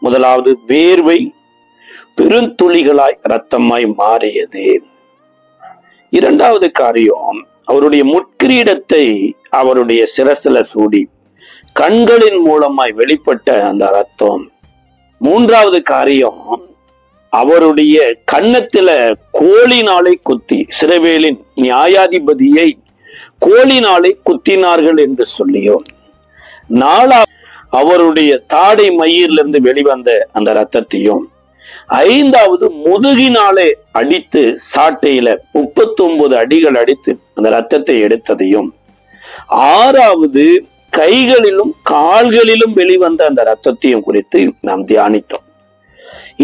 முதலாவது வேர்வை பெருந்துளிகளாய் இரத்தமாய் மாறியது. இரண்டாவது காரியம், அவருடைய முட்கிரீடத்தை அவருடைய சிரசில சூடி கண்களின் மூலமாய் வெளிப்பட்ட அந்த இரத்தம். மூன்றாவது காரியம், அவருடைய கன்னத்தில கோலினாலை குத்தி, இஸ்ரவேலின் நியாயாதிபதியை கோலினாலை குத்தினார்கள் என்று சொல்லியும். நாலாவது, அவருடைய தாடை மயிரிலிருந்து வெளிவந்த அந்த இரத்தத்தையும். ஐந்தாவது, முதுகினாலே அடித்து சாட்டையில 39 அடிகள் அடித்து அந்த இரத்தத்தை எடுத்ததையும். ஆறாவது, கைகளிலும் கால்களிலும் வெளிவந்த அந்த இரத்தத்தையும் குறித்து நாம் தியானித்தோம்.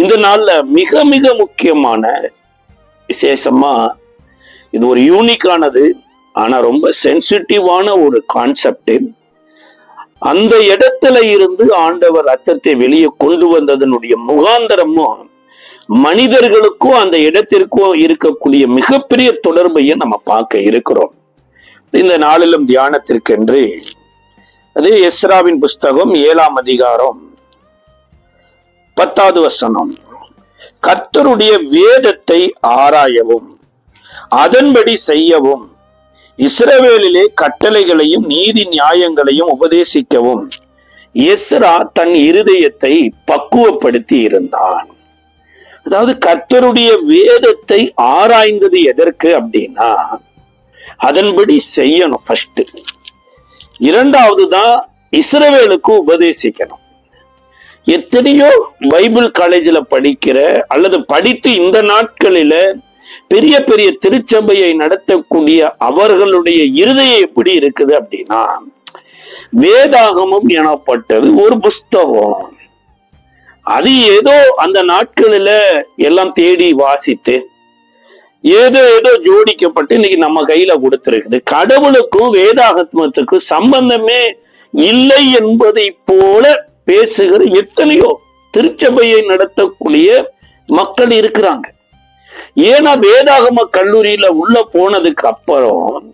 இந்த நாள்ல மிக மிக முக்கியமான விசேஷமா, இது ஒரு யூனிக்கானது, ஆனா ரொம்ப சென்சிட்டிவான ஒரு கான்செப்ட். அந்த இடத்துல இருந்து ஆண்டவர் ரத்தத்தை வெளியே கொண்டு வந்ததனுடைய முகாந்தரமும் மனிதர்களுக்கும் அந்த இடத்திற்கும் இருக்கக்கூடிய மிகப்பெரிய தொடர்பையை நம்ம பார்க்க இருக்கிறோம். இந்த நாளிலும் தியானத்திற்கென்று அதே எஸ்ராவின் புஸ்தகம் 7ஆம் அதிகாரம் 10வது வசனம். கர்த்தருடைய வேதத்தை ஆராயவும் அதன்படி செய்யவும், இஸ்ரவேலிலே கட்டளைகளையும் நீதி நியாயங்களையும் உபதேசிக்கவும் எஸ்ரா தன் இருதயத்தை பக்குவப்படுத்தி இருந்தான். அதாவது கர்த்தருடைய வேதத்தை ஆராய்ந்தது எதற்கு அப்படின்னா, அதன்படி செய்யணும் ஃபர்ஸ்ட். இரண்டாவது தான் இஸ்ரவேலுக்கு உபதேசிக்கணும். எத்தனையோ பைபிள் காலேஜில் படிக்கிற அல்லது படித்து இந்த நாட்களில பெரிய பெரிய திருச்சபையை நடத்தக்கூடிய அவர்களுடைய இருதயம் எப்படி இருக்குது அப்படின்னா, வேதாகமம் எனப்பட்டது ஒரு புஸ்தகம். அது ஏதோ அந்த நாட்களில எல்லாம் தேடி வாசித்து ஏதோ ஏதோ ஜோடிக்கப்பட்டு இன்னைக்கு நம்ம கையில கொடுத்திருக்குது. கடவுளுக்கும் வேதாகமத்துக்கும் சம்பந்தமே இல்லை என்பதை போல பேசுகிற எத்தனையோ திருச்சபையை நடத்தக்கூடிய மக்கள் இருக்கிறாங்க. ஏன்னா வேதாகம கல்லூரியில உள்ள போனதுக்கு அப்புறம்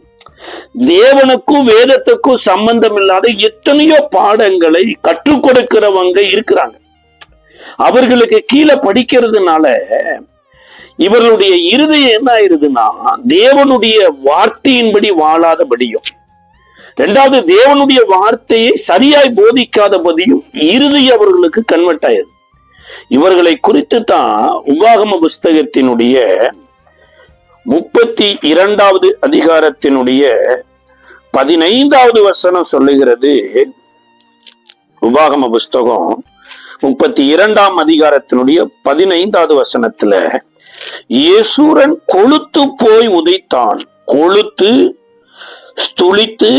தேவனுக்கும் வேதத்துக்கும் சம்பந்தம் இல்லாத எத்தனையோ பாடங்களை கற்றுக் கொடுக்கிறவங்க இருக்கிறாங்க. அவர்களுக்கு கீழே படிக்கிறதுனால இவர்களுடைய இருதயம் என்ன ஆயிருதுன்னா, தேவனுடைய வார்த்தையின்படி வாழாதபடியும், இரண்டாவது தேவனுடைய வார்த்தையை சரியாய் போதிக்காதபடியும் இருதயம் அவர்களுக்கு கன்வெர்ட் ஆயிடுது. இவர்களை குறித்து தான் உபாகம புஸ்தகத்தினுடைய 32வது அதிகாரத்தினுடைய 15வது வசனம் சொல்லுகிறது. உபாகம புஸ்தகம் 32ஆம் அதிகாரத்தினுடைய 15வது வசனத்துல, யெசூரன் கொழுத்து போய் உதைத்தான், கொழுத்து ஸ்துளித்து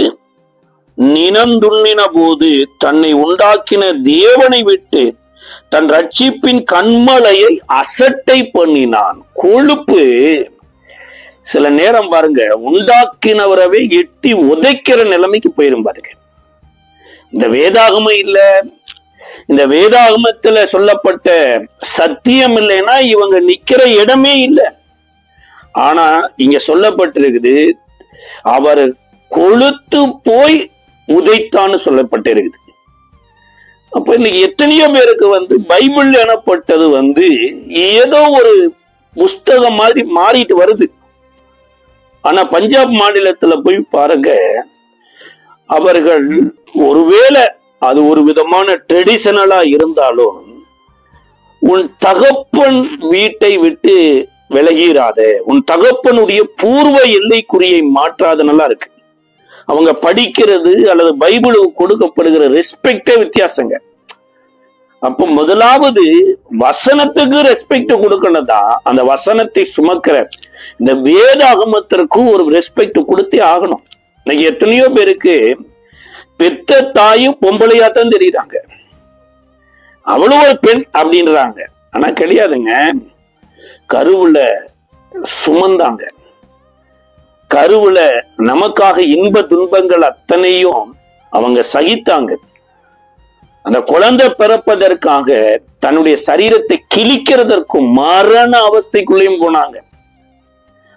நினந்துண்ணின போது தன்னை உண்டாக்கின தேவனை விட்டு தன் ரட்சிப்பின் கண்மலையை அசட்டை பண்ணினான். கொழுப்பு சில நேரம் பாருங்க உண்டாக்கினவரவே எட்டி உதைக்கிற நிலைமைக்கு போயிரும் பாருங்க. இந்த வேதாகமம் இல்ல, இந்த வேதாகமத்துல சொல்லப்பட்ட சத்தியம் இல்லைன்னா இவங்க நிக்கிற இடமே இல்லை. ஆனா இங்க சொல்லப்பட்டிருக்குது, அவர் கொழுத்து போய் உதைத்தான்னு சொல்லப்பட்டிருக்குது. அப்ப இன்னைக்கு எத்தனையோ பேருக்கு பைபிள் எனப்பட்டது ஏதோ ஒரு புஸ்தகம் மாதிரி மாறிட்டு வருது. ஆனா பஞ்சாப் மாநிலத்துல போய் பாருங்க, அவர்கள் ஒருவேளை அது ஒரு விதமான ட்ரெடிஷனலா இருந்தாலும், உன் தகப்பன் வீட்டை விட்டு விலகிறாத, உன் தகப்பனுடைய பூர்வ எல்லைக்குறியை மாற்றாதனெல்லாம் இருக்கு. அவங்க படிக்கிறது அல்லது பைபிளுக்கு கொடுக்கப்படுகிற ரெஸ்பெக்டே வித்தியாசங்க. அப்ப முதலாவது வசனத்துக்கு ரெஸ்பெக்ட் கொடுக்கணும்தான். அந்த வசனத்தை சுமக்கிற இந்த வேதாகமத்திற்கும் ஒரு ரெஸ்பெக்ட் கொடுத்தே ஆகணும். இன்னைக்கு எத்தனையோ பேருக்கு பெத்த தாயும் பொம்பளையாத்தான் தெரியுறாங்க, அவளும் ஒரு பெண் அப்படின்றாங்க. ஆனா கிடையாதுங்க, கருவுல சுமந்தாங்க, கருவுல நமக்காக இன்ப துன்பங்கள் அத்தனையும் அவங்க சகித்தாங்க. அந்த குழந்தை பிறப்பதற்காக தன்னுடைய சரீரத்தை கிழிக்கிறதற்கும் மரண அவஸ்தைக்குள்ளேயும் போனாங்க.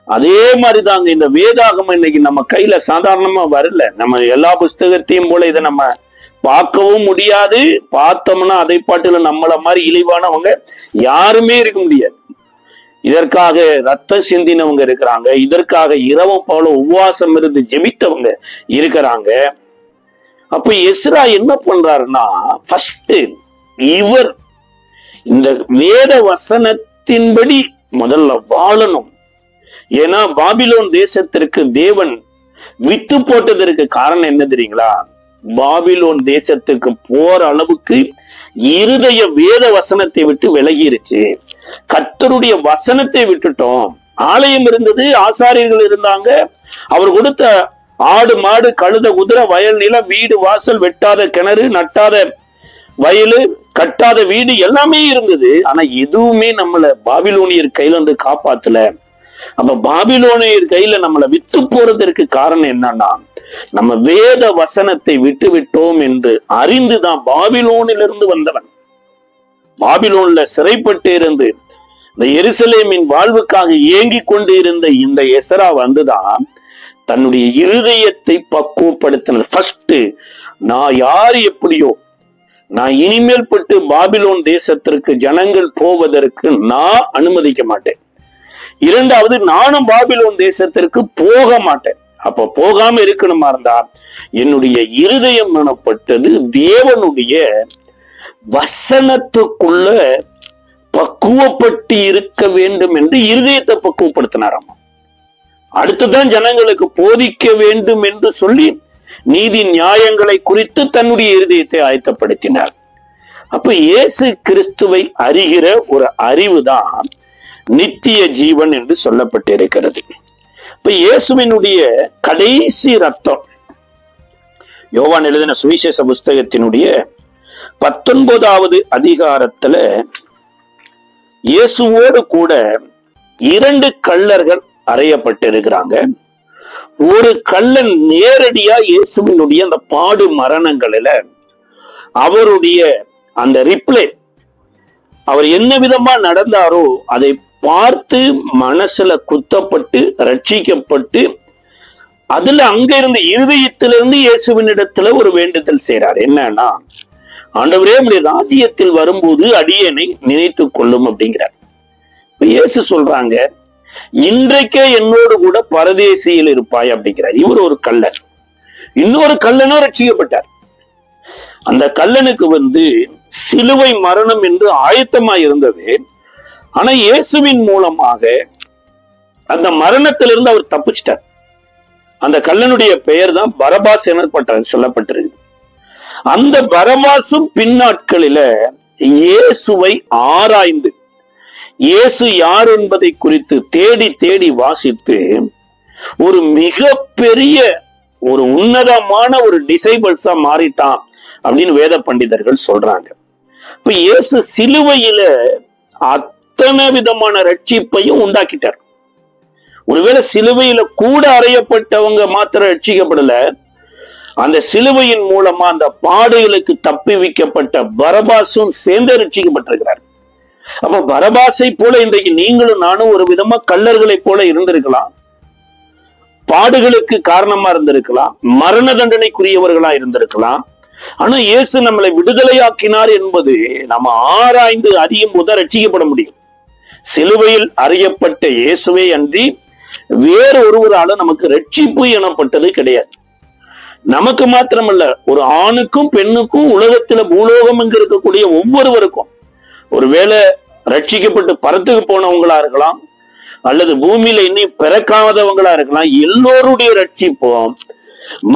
அதே மாதிரிதாங்க இந்த வேதாகமம் இன்னைக்கு நம்ம கையில சாதாரணமா வரல. நம்ம எல்லா புஸ்தகத்தையும் போல இதை நம்ம பார்க்கவும் முடியாது. பார்த்தோம்னா அதை பாட்டுல நம்மள மாதிரி இழிவானவங்க யாருமே இருக்க முடியாது. இதற்காக ரத்தம் சிந்தினவங்க இருக்கிறாங்க. இதற்காக இரவும் போல உபவாசம் இருந்து ஜெபித்தவங்க இருக்கிறாங்க. அப்ப எஸ்ரா என்ன பண்றாருன்னா, ஃபர்ஸ்ட் இவர் இந்த வேத வசனத்தின்படி முதல்ல வாழணும். ஏன்னா பாபிலோன் தேசத்திற்கு தேவன் வித்து போட்டதற்கு காரணம் என்ன தெரியுங்களா? பாபிலோன் தேசத்துக்கு போற அளவுக்கு இருதய வேத வசனத்தை விட்டு விலகிருச்சு. கர்த்தருடைய வசனத்தை விட்டுட்டோம். ஆலயம் இருந்தது, ஆசாரியர்கள் இருந்தாங்க, அவர் கொடுத்த ஆடு மாடு கழுத குதிரை வயல் நிலம் வீடு வாசல் வெட்டாத கிணறு நட்டாத வயலு கட்டாத வீடு எல்லாமே இருந்தது. ஆனா எதுவுமே நம்மள பாபிலோனியர் கையில இருந்து காப்பாத்தல. அப்ப பாபிலோனியர் கையில நம்மளை வித்து போறதற்கு காரணம் என்னன்னா, நம்ம வேத வசனத்தை விட்டு விட்டோம் என்று அறிந்துதான் பாபிலோனிலிருந்து வந்தவன். பாபிலோன்ல சிறைப்பட்டு இருந்து இந்த எருசலேமின் வாழ்வுக்காக ஏங்கி கொண்டு இருந்த இந்த எஸ்ரா வந்துதான் தன்னுடைய இருதயத்தை பக்குவப்படுத்தினது. ஃபர்ஸ்ட், நான் யாரு எப்படியோ நான் இனிமேல் பட்டு பாபிலோன் தேசத்திற்கு ஜனங்கள் போவதற்கு நான் அனுமதிக்க மாட்டேன். இரண்டாவது, நானும் பாபிலோன் தேசத்திற்கு போக மாட்டேன். அப்ப போகாம இருக்கணுமா இருந்தா என்னுடைய இருதயம் எனப்பட்டது தேவனுடைய வசனத்துக்குள்ள பக்குவப்பட்டு இருக்க வேண்டும் என்று இருதயத்தை பக்குவப்படுத்தினாராம். அடுத்துதான் ஜனங்களுக்கு போதிக்க வேண்டும் என்று சொல்லி நீதி நியாயங்களை குறித்து தன்னுடைய இருதயத்தை ஆயத்தப்படுத்தினார். அப்ப இயேசு கிறிஸ்துவை அறிகிற ஒரு அறிவுதான் நித்திய ஜீவன் என்று சொல்லப்பட்டிருக்கிறது. இப்ப இயேசுவினுடைய கடைசி ரத்தம், யோவான் எழுதின சுவிசேஷ புஸ்தகத்தினுடைய 19வது அதிகாரத்துல இயேசுவோடு கூட 2 கள்ளர்கள் அறையப்பட்டிருக்கிறாங்க. ஒரு கள்ளன் நேரடியா இயேசுவினுடைய அந்த பாடு மரணங்களில அவருடைய அந்த ரிப்ளை, அவர் என்ன விதமா நடந்தாரோ அதை பார்த்து மனசுல குத்தப்பட்டு ரட்சிக்கப்பட்டு அதுல அங்க இருந்து இருதயத்திலிருந்து இயேசுவின் இடத்துல ஒரு வேண்டுதல் செய்றார். என்னன்னா, ஆண்டவரே உம்முடைய ராஜ்யத்தில் வரும்போது அடியேனை நினைத்து கொள்ளும் அப்படிங்கிறார். இயேசு சொல்றாங்க, இன்றைக்கே என்னோடு கூட பரதேசியில் இருப்பாய் அப்படிங்கிறார். இவர் ஒரு கள்ளன். இன்னொரு கள்ளனும் ரட்சிக்கப்பட்டார். அந்த கள்ளனுக்கு சிலுவை மரணம் என்று ஆயத்தமாய் இருந்தது. ஆனா இயேசுவின் மூலமாக அந்த மரணத்திலிருந்து அவர் தப்பிச்சிட்டார். அந்த கள்ளனுடைய பெயர் தான் பரபாஸ் என சொல்லப்பட்டிருக்கு. அந்த பரபாசும் பின்னாட்களில இயேசுவை ஆராய்ந்து இயேசு யார் என்பதை குறித்து தேடி தேடி வாசித்து ஒரு மிகப்பெரிய ஒரு உன்னதமான ஒரு டிசைபிள்ஸா மாறிட்டான் அப்படின்னு வேத பண்டிதர்கள் சொல்றாங்க. இப்ப இயேசு சிலுவையில அத்தனை விதமான ரட்சிப்பையும் உண்டாக்கிட்டார். ஒருவேளை சிலுவையில கூட அறையப்பட்டவங்க மாத்திரம் ரட்சிக்கப்படல, அந்த சிலுவையின் மூலமா அந்த பாடுகளுக்கு தப்பி வைக்கப்பட்ட பரபாசும் சேர்ந்து ரட்சிக்கப்பட்டிருக்கிறார். அப்ப பரபாசை போல இன்றைக்கு நீங்களும் நானும் ஒரு விதமா கள்ளர்களை போல இருந்திருக்கலாம், பாடுகளுக்கு காரணமா இருந்திருக்கலாம், மரண தண்டனைக்குரியவர்களா இருந்திருக்கலாம். ஆனா இயேசு நம்மளை விடுதலையாக்கினார் என்பது நம்ம ஆராய்ந்து அறியும் போது ரட்சிக்கப்பட முடியும். சிலுவையில் அறியப்பட்ட இயேசுவே அன்றி வேறு ஒருவரால நமக்கு ரட்சிப்பு எனப்பட்டது கிடையாது. நமக்கு மாத்திரமல்ல, ஒரு ஆணுக்கும் பெண்ணுக்கும் உலகத்துல பூலோகம் எங்க இருக்கக்கூடிய ஒவ்வொருவருக்கும், ஒருவேளை ரட்சிக்கப்பட்டு பரத்துக்கு போனவங்களா இருக்கலாம், அல்லது பூமியில இன்னும் பிறக்காதவங்களா இருக்கலாம், எல்லோருடைய ரட்சிப்பும்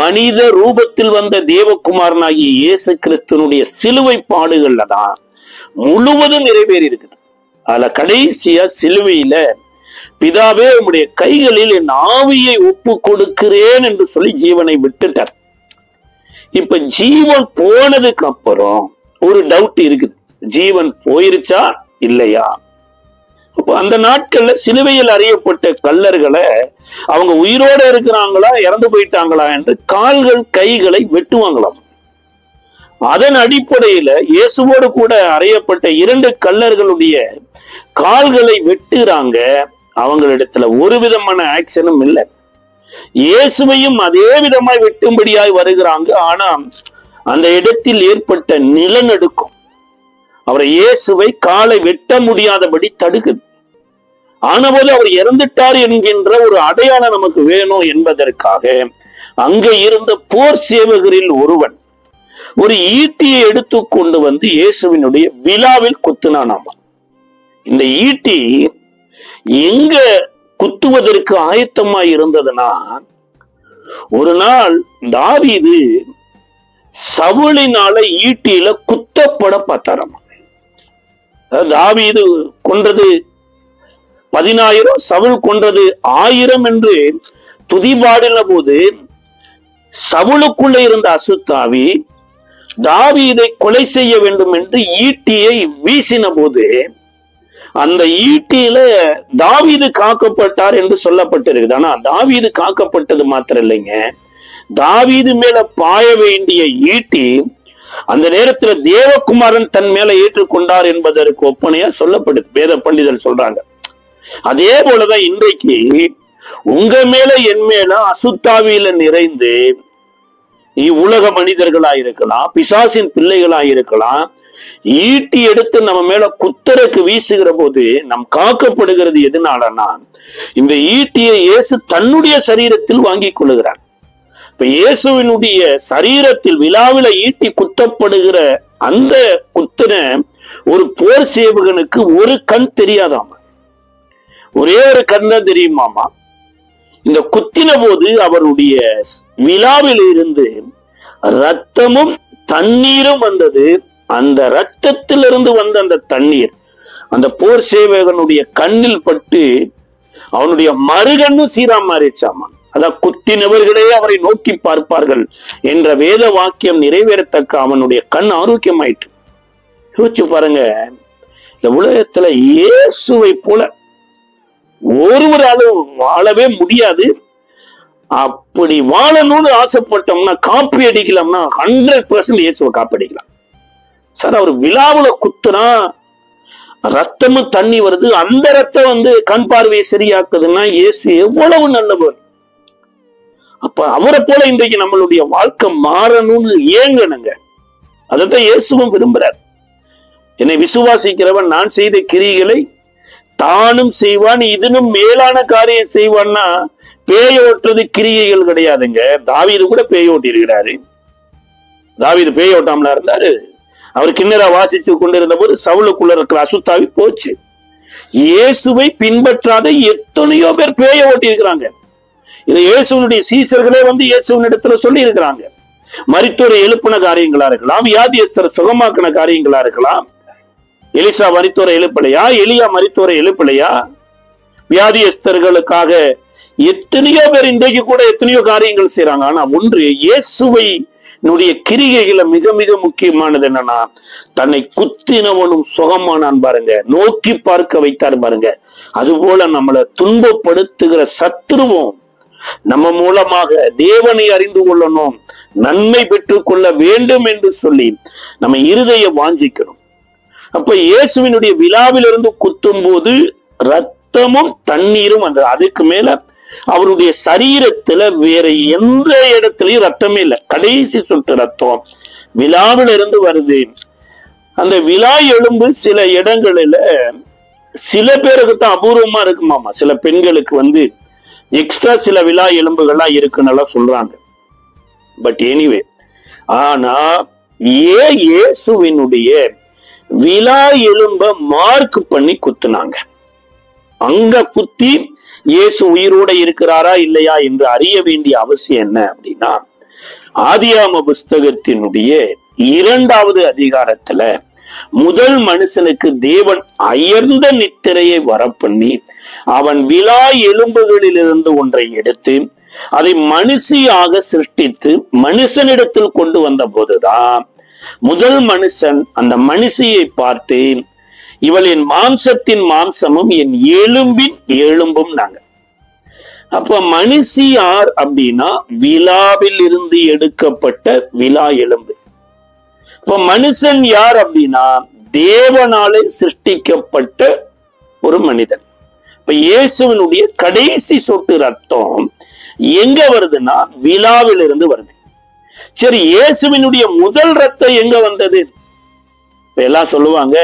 மனித ரூபத்தில் வந்த தேவகுமாரனாகிய இயேசு கிறிஸ்துனுடைய சிலுவை பாடுகள்ல தான் முழுவதும் நிறைவேறி இருக்குது. அதுல கடைசியா சிலுவையில பிதாவே உம்முடைய கைகளில் என் ஆவியை ஒப்பு கொடுக்கிறேன் என்று சொல்லி ஜீவனை விட்டுட்டார். இப்ப ஜீவன் போனதுக்கு அப்புறம் ஒரு டவுட் இருக்குது, ஜீவன் போயிருச்சா இல்லையா? அப்ப அந்த நாட்கள்ல சிலுவையில் அறியப்பட்ட கள்ளர்களை அவங்க உயிரோட இருக்கிறாங்களா இறந்து போயிட்டாங்களா என்று கால்கள் கைகளை வெட்டுவாங்களாம். அதன் அடிப்படையில இயேசுவோடு கூட அறையப்பட்ட 2 கள்ளர்களுடைய கால்களை வெட்டுறாங்க. அவங்களிடத்துல ஒரு விதமான ஆக்ஷனும் இல்லை. இயேசுவையும் அதே விதமாய் வெட்டும்படியாய் வருகிறாங்க. ஆனா அந்த இடத்தில் ஏற்பட்ட நிலநடுக்கம் அவரை இயேசுவை காலை வெட்ட முடியாதபடி தடுக்குது. ஆனபோது அவர் இறந்துட்டார் என்கின்ற ஒரு அடையாளம் நமக்கு வேணும் என்பதற்காக அங்க இருந்த போர் சேவகரில் ஒருவன் ஒரு ஈட்டியை எடுத்து கொண்டு வந்து இயேசுவினுடைய விழாவில் குத்துனானாமா. இந்த ஈட்டி எங்க குத்துவதற்கு ஆயத்தமாய் இருந்ததுன்னா, ஒரு நாள் தாவீது சவுலினால ஈட்டியில குத்தப்பட பார்த்தாராம். தாவீது கொன்றது 10,000, சவுல் கொன்றது 1000 என்று துதிபாடின போது சவுலுக்குள்ள இருந்த அசுத்தாவி தாவீதை கொலை செய்ய வேண்டும் என்று ஈட்டியை வீசின போது அந்த ஈட்டியில தாவீது காக்கப்பட்டார் என்று சொல்லப்பட்டிருக்குது. ஆனா தாவீது காக்கப்பட்டது மாத்திரம் இல்லைங்க, தாவீது மேல பாய வேண்டிய ஈட்டி அந்த நேரத்துல தேவகுமாரன் தன் மேல ஏற்றுக்கொண்டார் என்பதற்கு ஒப்பனையா சொல்லப்படுது. வேத பண்டிதர் சொல்றாங்க. அதே போலதான் இன்றைக்கு உங்க மேல என் மேல அசுத்தாவியில நிறைந்து உலக மனிதர்களா இருக்கலாம், பிசாசின் பிள்ளைகளா இருக்கலாம், ஈட்டி எடுத்து நம்ம மேல குத்தருக்கு வீசுகிற போது நம் காக்கப்படுகிறது எதனாலனா, இந்த ஈட்டியை இயேசு தன்னுடைய சரீரத்தில் வாங்கி கொள்ளுகிறார். இப்ப இயேசுவினுடைய சரீரத்தில் விழாவில ஈட்டி குத்தப்படுகிற அந்த குத்தின ஒரு போர் சேவகனுக்கு ஒரு கண் தெரியாதாமா, ஒரே ஒரு கண் தான் தெரியுமாமா. இந்த குத்தின போது அவருடைய விழாவில் இருந்து ரத்தமும் தண்ணீரும் வந்தது. அந்த ரத்தத்திலிருந்து வந்த அந்த தண்ணீர் அந்த போர் சேவகனுடைய கண்ணில் பட்டு அவனுடைய மறுகண்ணும் சீரா மாறிச்சாமா. அதான் குத்தினவர்களே அவரை நோக்கி பார்ப்பார்கள் என்ற வேத வாக்கியம் நிறைவேறத்தக்க அவனுடைய கண் ஆரோக்கியமாயிற்று. யோசிச்சு பாருங்க, இந்த உலகத்துல இயேசுவை போல ஒருவராலும் வாழவே முடியாது. அப்படி வாழணும்னு ஆசைப்பட்டோம்னா, காப்பி அடிக்கலாம்னா 100% இயேசுவை காப்பி அடிக்கலாம் சார். அவர் விழாவுல குத்துனா ரத்தமும் தண்ணி வருது, அந்த ரத்தம் கண் பார்வையை சரியாக்குதுன்னா இயேசு எவ்வளவு நல்லவர். அப்ப அவரை போல இன்றைக்கு நம்மளுடைய வாழ்க்கை மாறணும்னு ஏங்கணுங்க. அதைத்தான் இயேசுவும் விரும்புறார். என்னை விசுவாசிக்கிறவன் நான் செய்த கிரிகளை தானும் செய்வான், இதனும் மேலான காரியம் செய்வான்னா பேய ஓட்டுறது கிரியைகள் கிடையாதுங்க. தாவீது கூட பேய ஓட்டி இருக்கிறாரு. தாவீது பேய ஓட்டாமலா இருந்தாரு. அவர் கிண்ணறா வாசித்து கொண்டிருந்த போது சவுலுக்குள்ள இருக்கிற அசுத்தாவி போச்சு. இயேசுவை பின்பற்றாத எத்தனையோ பேர் பேய ஓட்டி இருக்கிறாங்க. இதை இயேசுவனுடைய சீசர்களே இயேசுவின் இடத்துல சொல்லி இருக்கிறாங்க. மரித்தோரை எழுப்பின காரியங்களா இருக்கலாம், வியாதியஸ்தரை சுகமாக்கின காரியங்களா இருக்கலாம். எலிசா மரித்தோரை எழுப்பலையா? எலியா மரித்தோரை எழுப்பலையா? வியாதியஸ்தர்களுக்காக எத்தனையோ பேர் இன்றைக்கு கூட எத்தனையோ காரியங்கள் செய்யறாங்க. ஆனா ஒன்று, இயேசுவை கிரிகைகளை மிக மிக முக்கியமானது என்னன்னா, தன்னை குத்தினவனும் சுகமானான் பாருங்க, நோக்கி பார்க்க வைத்தார் பாருங்க. அதுபோல நம்மளை துன்பப்படுத்துகிற சத்துருவும் நம்ம மூலமாக தேவனை அறிந்து கொள்ளணும், நன்மை பெற்றுக் கொள்ள வேண்டும் என்று சொல்லி நம்ம இருதய வாஞ்சிக்கணும். அப்ப இயேசுவினுடைய விழாவிலிருந்து குத்தும் போது ரத்தமும் தண்ணீரும் வந்தது. அதுக்கு மேல அவருடைய சரீரத்துல வேற எந்த இடத்துலயும் ரத்தமே இல்லை. கடைசி சொட்டு ரத்தம் விழாவில இருந்து வருது. அந்த விழா எலும்பு சில இடங்களில சில பேருக்கு தான் அபூர்வமா இருக்குமாமா. சில பெண்களுக்கு எக்ஸ்ட்ரா சில விழா எலும்புகள்லாம் இருக்குன்னு சொல்றாங்க. பட் எனிவே, ஆனா இயேசுவினுடைய விழா எலும்ப மார்க் பண்ணி குத்துனாங்க. அங்க குத்தி இயேசு உயிரோட இருக்கிறாரா இல்லையா என்று அறிய வேண்டிய அவசியம் என்ன அப்படின்னா, ஆதியாம புஸ்தகத்தினுடைய 2வது அதிகாரத்துல முதல் மனுஷனுக்கு தேவன் அயர்ந்த நித்திரையை வரப்பண்ணி அவன் விழா எலும்புகளிலிருந்து ஒன்றை எடுத்து அதை மனுஷியாக சிருஷ்டித்து மனுஷனிடத்தில் கொண்டு வந்த போதுதான் முதல் மனுஷன் அந்த மனுஷியை பார்த்து, இவள் என் மாம்சத்தின் மாம்சமும் என் எலும்பின் எலும்பும் நாங்க. அப்ப மனுஷி யார் அப்படின்னா, விழாவில் இருந்து எடுக்கப்பட்ட விழா எலும்பு. இப்ப மனுஷன் யார் அப்படின்னா, தேவனாலே சிருஷ்டிக்கப்பட்ட ஒரு மனிதன். இப்ப இயேசுவினுடைய கடைசி சொட்டு ரத்தம் எங்க வருதுன்னா விழாவில் இருந்து வருது. சரி, இயேசுவினுடைய முதல் ரத்தம் எங்க வந்தது? எல்லாம் சொல்லுவாங்க,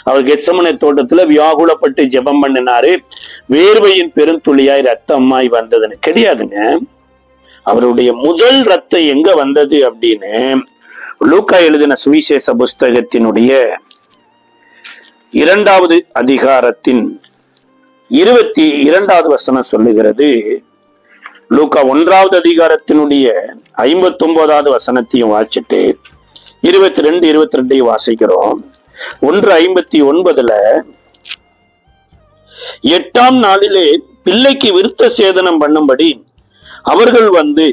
அவர் கெத்செமனே தோட்டத்துல வியாகுலப்பட்டு ஜெபம் பண்ணினாரு, வேர்வையின் பெருந்துளியாய் ரத்தமாய் வந்ததுன்னு. கிடையாதுங்க. அவருடைய முதல் ரத்தம் எங்க வந்தது அப்படின்னு லூக்கா எழுதின சுவிசேஷ புஸ்தகத்தினுடைய 2வது அதிகாரத்தின் 22வது வசனம் சொல்லுகிறது. லூக்கா 1வது அதிகாரத்தினுடைய 59வது வசனத்தையும் வாசிச்சுட்டு 22, 22 வாசிக்கிறோம். 1:59 8ஆம் நாளிலே பிள்ளைக்கு விருத்த சேதனம் பண்ணும்படி அவர்கள் வந்து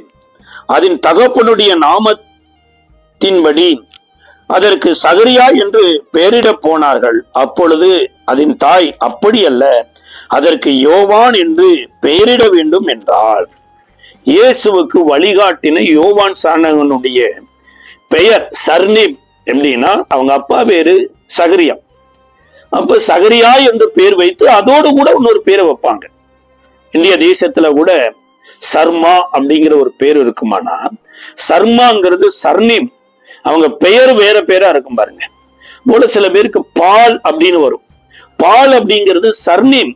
அதன் தகப்பனுடைய நாமத்தின்படி அதற்கு சகரியா என்று பெயரிட போனார்கள். அப்பொழுது அதன் தாய், அப்படி அல்ல, அதற்கு யோவான் என்று பெயரிட வேண்டும் என்றாள். இயேசுவுக்கு வழிகாட்டின யோவான் சாணகனுடைய பெயர் சர்னேம் எப்படின்னா, அவங்க அப்பா பேரு சகரியா. அப்ப சகரியா என்று பெயர் வைத்து அதோடு கூட இன்னொரு பேரை வைப்பாங்க. இந்திய தேசத்துல கூட சர்மா அப்படிங்கிற ஒரு பேர் இருக்குமானா, சர்மாங்கிறது சர்னேம், அவங்க பெயர் வேற பேரா இருக்கும் பாருங்க. போல சில பேருக்கு பால் அப்படின்னு வரும். பால் அப்படிங்கிறது சர்னேம்,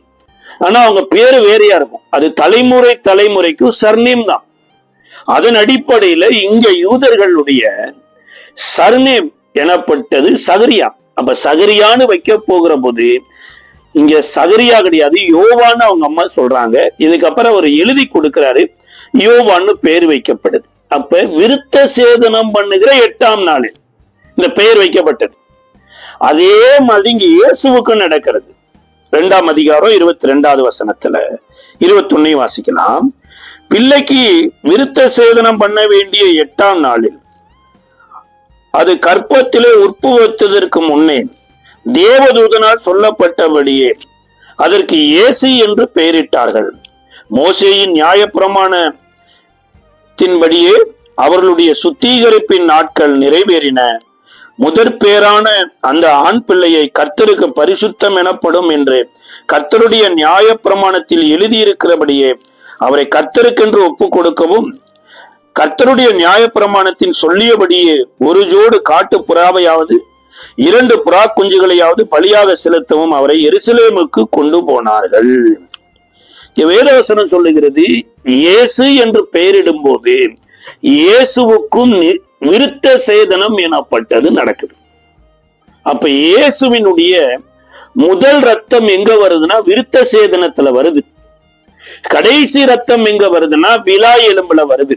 ஆனா அவங்க பேரு வேறையா இருக்கும். அது தலைமுறை தலைமுறைக்கு சர்னேம் தான். அதன் அடிப்படையில இங்க யூதர்களுடைய சர்னேம் எனப்பட்டது சகரியா. அப்ப சகரியான்னு வைக்க போகிற போது இங்க சகரியா கிடையாது, யோவான்னு அவங்க அம்மா சொல்றாங்க. இதுக்கப்புறம் அவர் எழுதி கொடுக்கிறாரு, யோவான்னு பேர் வைக்கப்படுது. அப்ப விருத்த சேதனம் பண்ணுகிற 8ஆம் நாளில் இந்த பெயர் வைக்கப்பட்டது. அதே மாதிரி இங்க இயேசுவுக்கு நடக்கிறது. 2ஆம் அதிகாரம் 22வது வசனத்துல 21 வாசிக்கலாம். பிள்ளைக்கு விருத்த சேதனம் பண்ண வேண்டிய 8ஆம் நாளில் அது கற்பத்திலே உட்புகுவதற்கு முன்னே தேவதூதனால் சொல்லப்பட்டபடியே அதற்கு இயேசு என்று பெயரிட்டார்கள். மோசேயின் நியாயப்பிரமாணத்தின்படியே அவர்களுடைய சுத்திகரிப்பின் நாட்கள் நிறைவேறின. முதற் பேரான அந்த ஆண் பிள்ளையை கர்த்தருக்கு பரிசுத்தம் எனப்படும் என்று கர்த்தருடைய நியாயப்பிரமாணத்தில் எழுதியிருக்கிறபடியே அவரை கர்த்தருக்கென்று ஒப்பு கொடுக்கவும், கர்த்தருடைய நியாயப்பிரமாணத்தின் சொல்லியபடியே ஒரு ஜோடு காட்டு புறாவையாவது 2 புறா குஞ்சுகளையாவது பலியாக செலுத்தவும் அவரை எருசலேமுக்கு கொண்டு போனார்கள். வேதவசனம் சொல்லுகிறது, இயேசு என்று பெயரிடும் போது இயேசுவுக்கும் விருத்த சேதனம் எனப்பட்டது நடக்குது. அப்ப இயேசுவினுடைய முதல் ரத்தம் எங்க வருதுன்னா விருத்த சேதனத்துல வருது. கடைசி ரத்தம் எங்க வருதுன்னா விலா எலும்புல வருது.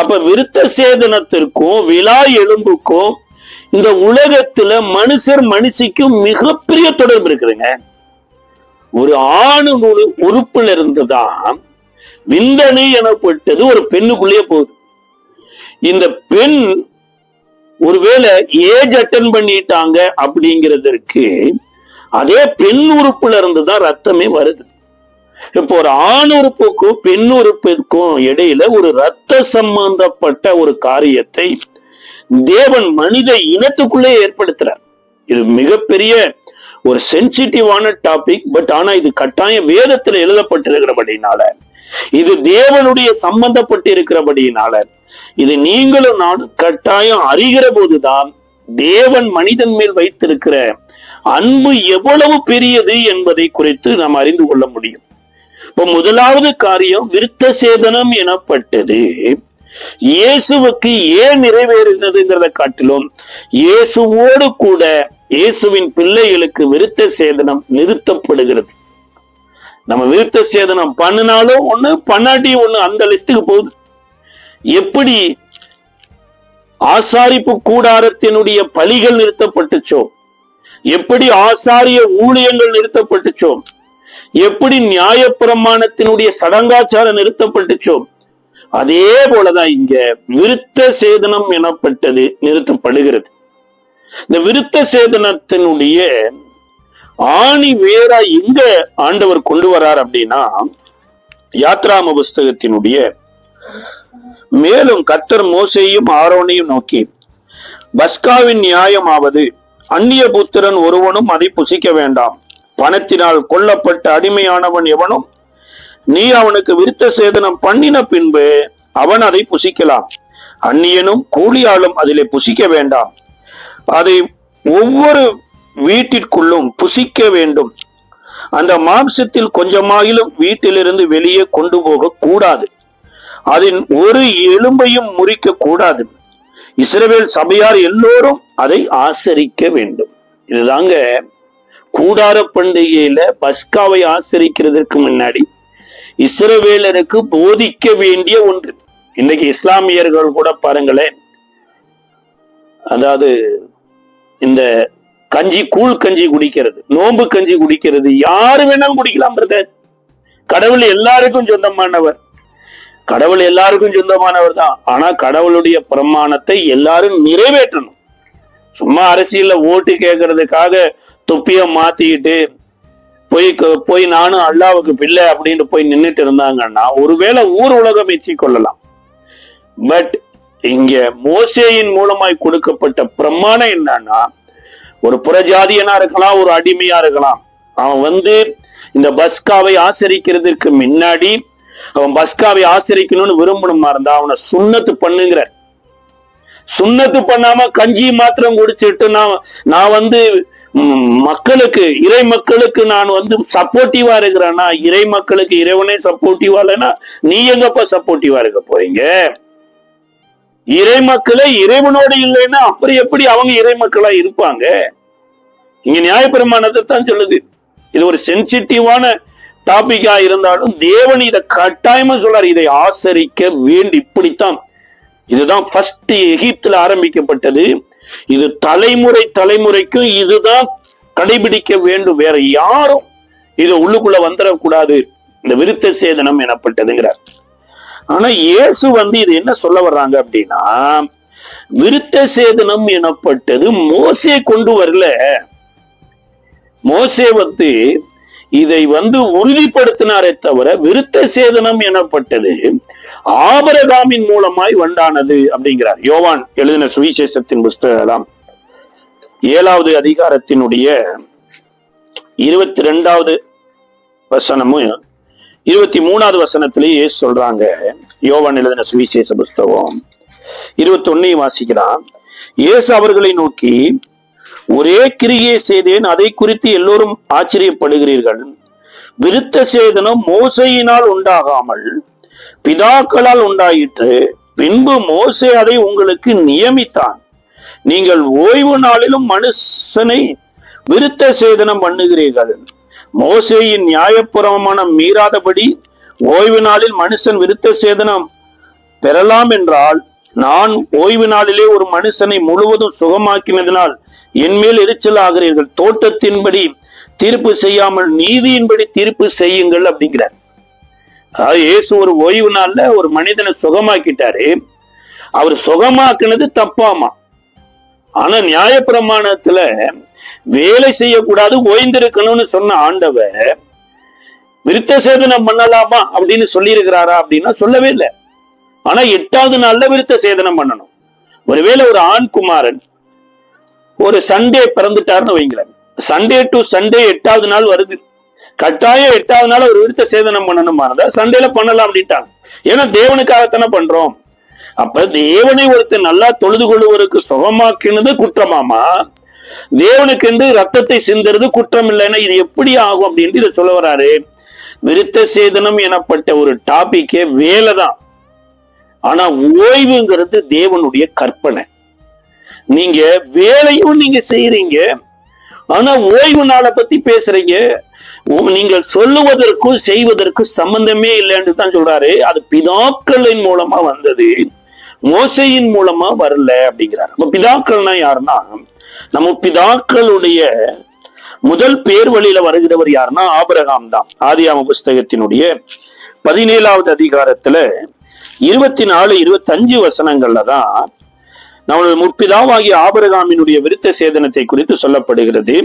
அப்ப விருத்த சேதனத்திற்கும் விலா எலும்புக்கும் இந்த உலகத்துல மனுஷர் மனுஷிக்கும் மிகப்பெரிய தொடர்பு இருக்குதுங்க. ஒரு ஆணு உறுப்புல இருந்துதான் விந்தணு எனப்பட்டது ஒரு பெண்ணுக்குள்ளேயே போகுது. இந்த பெண் ஒருவேளை ஏஜ் அட்டன் பண்ணிட்டாங்க அப்படிங்கிறதற்கு அதே பெண் உறுப்புல இருந்துதான் ரத்தமே வருது. இப்போ ஒரு ஆண் உறுப்புக்கும் பெண் உறுப்புக்கும் இடையில ஒரு ரத்த சம்பந்தப்பட்ட ஒரு காரியத்தை தேவன் மனித இனத்துக்குள்ளே ஏற்படுத்துறார். இது மிகப்பெரிய ஒரு சென்சிட்டிவான டாபிக். பட் ஆனா இது கட்டாயம் வேதத்துல எழுதப்பட்டிருக்கிறபடினால, இது தேவனுடைய சம்பந்தப்பட்டு இருக்கிறபடினால, இது நீங்களும் நானும் கட்டாயம் அறிகிற போதுதான் தேவன் மனிதன் மேல் வைத்திருக்கிற அன்பு எவ்வளவு பெரியது என்பதை குறித்து நாம் அறிந்து கொள்ள முடியும். இப்ப முதலாவது காரியம் விருத்த சேதனம் எனப்பட்டது இயேசுவுக்கு ஏன் நிறைவேறினதுங்கிறத காட்டிலும் இயேசுவோடு கூட இயேசுவின் பிள்ளைகளுக்கு விருத்த சேதனம் நிறுத்தப்படுகிறது. நம்ம விருத்த சேதனம் பண்ணினாலும் ஒண்ணு, பண்ணாட்டியும் ஒண்ணு, அந்த லிஸ்டுக்கு போகுது. எப்படி ஆசாரிப்பு கூடாரத்தினுடைய பலிகள் நிறுத்தப்பட்டுச்சோ, எப்படி ஆசாரிய ஊழியங்கள் நிறுத்தப்பட்டுச்சோ, எப்படி நியாயப்பிரமாணத்தினுடைய சடங்காச்சாரம் நிறுத்தப்பட்டுச்சோ, அதே போலதான் இங்க விருத்த சேதனம் எனப்பட்டது நிறுத்தப்படுகிறது. இந்த விருத்த சேதனத்தினுடைய ஆணி வேறா எங்க ஆண்டவர் கொண்டு வரார் அப்படின்னா, யாத்ராம புஸ்தகத்தினுடைய மேலும் கர்த்தர் மோசேயும் ஆரோனையும் நோக்கி, பஸ்காவின் நியாயமாவது அந்நிய புத்திரன் ஒருவனும் அதை புசிக்க வேண்டாம். பணத்தினால் கொல்லப்பட்ட அடிமையானவன் எவனும் நீ அவனுக்கு விருத்த சேதனம் பண்ணின பின்பு அவன் அதை புசிக்கலாம். அந்நியனும் கூலியாலும் அதிலே புசிக்க வேண்டாம். அதை ஒவ்வொரு வீட்டிற்குள்ளும் புசிக்க வேண்டும். அந்த மாம்சத்தில் கொஞ்சமாயிலும் வீட்டிலிருந்து வெளியே கொண்டு போக கூடாது. அதன் ஒரு எலும்பையும் முறிக்க கூடாது. இஸ்ரவேல் சபையார் எல்லோரும் அதை ஆசரிக்க வேண்டும். இதுதாங்க கூடார பண்டிகையில பஸ்காவை ஆசரிக்கிறதுக்கு முன்னாடி இஸ்ரவேலருக்கு போதிக்க வேண்டிய ஒன்று. இன்னைக்கு இஸ்லாமியர்கள் கூட பாருங்களேன், அதாவது இந்த கஞ்சி, கூழ் கஞ்சி குடிக்கிறது, நோன்பு கஞ்சி குடிக்கிறது, யாரு வேணாலும் குடிக்கலாம் பிரதர். கடவுள் எல்லாருக்கும் சொந்தமானவர், கடவுள் எல்லாருக்கும் சொந்தமானவர் தான். ஆனா கடவுளுடைய பிரமாணத்தை எல்லாரும் நிறைவேற்றணும். சும்மா அரசியல்ல ஓட்டு கேட்கறதுக்காக தொப்பிய மாத்திக்கிட்டு போய் நானும் அல்லாவுக்கு பிள்ளை அப்படின்னு போய் நின்றுட்டு இருந்தாங்கன்னா ஒருவேளை ஊர் உலகம் மெச்சி கொள்ளலாம். பட் இங்க மோசேயின் மூலமாய் கொடுக்கப்பட்ட பிரமாணம் என்னன்னா, ஒரு புறஜாதியனா இருக்கலாம், ஒரு அடிமையா இருக்கலாம், அவன் இந்த பஸ்காவை ஆசரிக்கிறதுக்கு முன்னாடி அவன் பஸ்காவை ஆசரிக்கணும்னு விரும்பணுமா இருந்தா அவனை சுன்னத்து பண்ணுங்கிற. சுன்னத்து பண்ணாம கஞ்சி மாத்திரம் குடிச்சிட்டு நான் மக்களுக்கு, இறை மக்களுக்கு நான் சப்போர்ட்டிவா இருக்கிறேன்னா, இறை மக்களுக்கு இறைவனே சப்போர்ட்டிவா இல்லைன்னா நீ எங்கப்பா சப்போர்ட்டிவா இருக்க போறீங்க? இறை மக்களே இறைவனோடு இல்லைன்னா அப்புறம் எப்படி அவங்க இறை மக்களா இருப்பாங்க? இங்க நியாயப்பிரமாணத்தை தான் சொல்லுது. இது ஒரு சென்சிட்டிவான டாபிக்கா இருந்தாலும் தேவன் இதை கட்டாயமா சொல்றாரு, இதை ஆசரிக்க வேண்டி. இப்படித்தான், இதுதான் ஃபர்ஸ்ட் எகிப்துல ஆரம்பிக்கப்பட்டது. இது தலைமுறை தலைமுறைக்கும் இதுதான் கடைபிடிக்க வேண்டும். வேற யாரும் இதை உள்ளுக்குள்ள வந்துடக்கூடாது. இந்த விருத்த சேதனம் எனப்பட்டதுங்கிறார். ஆனா இயேசு இது என்ன சொல்ல வர்றாங்க அப்படின்னா, விருத்த சேதனம் எனப்பட்டது மோசே கொண்டு வரல. மோசே இதை உறுதிப்படுத்தினாரே தவிர விருத்த சேதனம் எனப்பட்டது ஆபிரகாமின் மூலமாய் வந்தானது அப்படிங்கிறார். யோவான் எழுதின சுவிசேஷத்தின் புஸ்தகம் 7வது அதிகாரத்தினுடைய 22வது வசனமும் 23வது வசனத்திலேயே சொல்றாங்க. யோவான் எழுதின சுவிசேஷ புஸ்தகம் 21 வாசிக்கிறான். இயேசு அவர்களை நோக்கி, ஒரே கிரியை செய்தேன், அதை குறித்து எல்லோரும் ஆச்சரியப்படுகிறீர்கள். விருத்த சேதனம் மோசையினால் உண்டாகாமல் பிதாக்களால் உண்டாயிற்று. பின்பு மோசே அதை உங்களுக்கு நியமித்தான். நீங்கள் ஓய்வு நாளிலும் மனுஷனை விருத்த சேதனம் பண்ணுகிறீர்கள். மோசேயின் நியாயப்பிரமாணம் மீறாதபடி ஓய்வு நாளில் மனுஷன் விருத்த சேதனம் பெறலாம் என்றால், நான் ஓய்வு நாளிலே ஒரு மனுஷனை முழுவதும் சுகமாக்கினதினால் என்மேல் எரிச்சல் ஆகிறீர்கள். தோட்டத்தின்படி தீர்ப்பு செய்யாமல் நீதியின்படி தீர்ப்பு செய்யுங்கள் அப்படிங்கிறார். அதாவது இயேசு ஒரு ஓய்வு நாள்ல ஒரு மனிதனை சுகமாக்கிட்டாரு. அவர் சுகமாக்குனது தப்பாமா. ஆனா நியாயப்பிரமாணத்துல வேலை செய்யக்கூடாது, ஓய்ந்திருக்கணும்னு சொன்ன ஆண்டவர் விருத்த சேதனம் பண்ணலாமா அப்படின்னு சொல்லி இருக்கிறாரா அப்படின்னா சொல்லவே இல்லை. ஆனா 8வது நாள்ல விருத்த சேதனம் பண்ணணும். ஒருவேளை ஒரு ஆண் குமாரன் ஒரு சண்டே பிறந்துட்டாருன்னு வைங்களேன், சண்டே டு சண்டே 8வது நாள் வருது, கட்டாயம் 8வது நாள் ஒரு விருத்த சேதனம் பண்ணணுமா இருந்தா சண்டேல பண்ணலாம் அப்படின்ட்டாங்க. ஏன்னா தேவனுக்காகத்தானே பண்றோம். அப்ப தேவனை ஒருத்தர் நல்லா தொழுது கொள்ளுவருக்கு சுகமாக்கினது குற்றமாமா, தேவனுக்கு என்று ரத்தத்தை சிந்துறது குற்றம் இல்லைன்னா இது எப்படி ஆகும் அப்படின்ட்டு இதை சொல்ல வர்றாரு. விருத்த சேதனம் எனப்பட்ட ஒரு டாபிக்கே வேலைதான். ஆனா ஓய்வுங்கிறது தேவனுடைய கற்பனை. நீங்க வேலையும் நீங்க செய்யறீங்க, ஆனா ஓய்வு நாளை பத்தி பேசுறீங்க. நீங்கள் சொல்லுவதற்கும் செய்வதற்கும் சம்பந்தமே இல்லைன்னு தான் சொல்றாரு. அது பிதாக்களின் மூலமா வந்தது, மோசையின் மூலமா வரல அப்படிங்கிறார். நம்ம பிதாக்கள்னா யாருன்னா, நம்ம பிதாக்களுடைய முதல் பேர் வழியில வருகிறவர் யாருன்னா ஆபிரகாம் தான். ஆதியாகம புஸ்தகத்தினுடைய 17வது அதிகாரத்துல 24, 25 வசனங்கள்ல தான் நம்மளுடைய முற்பிதாவாகிய ஆபிரகாமினுடைய விருத்த சேதனத்தை குறித்து சொல்லப்படுகிறது.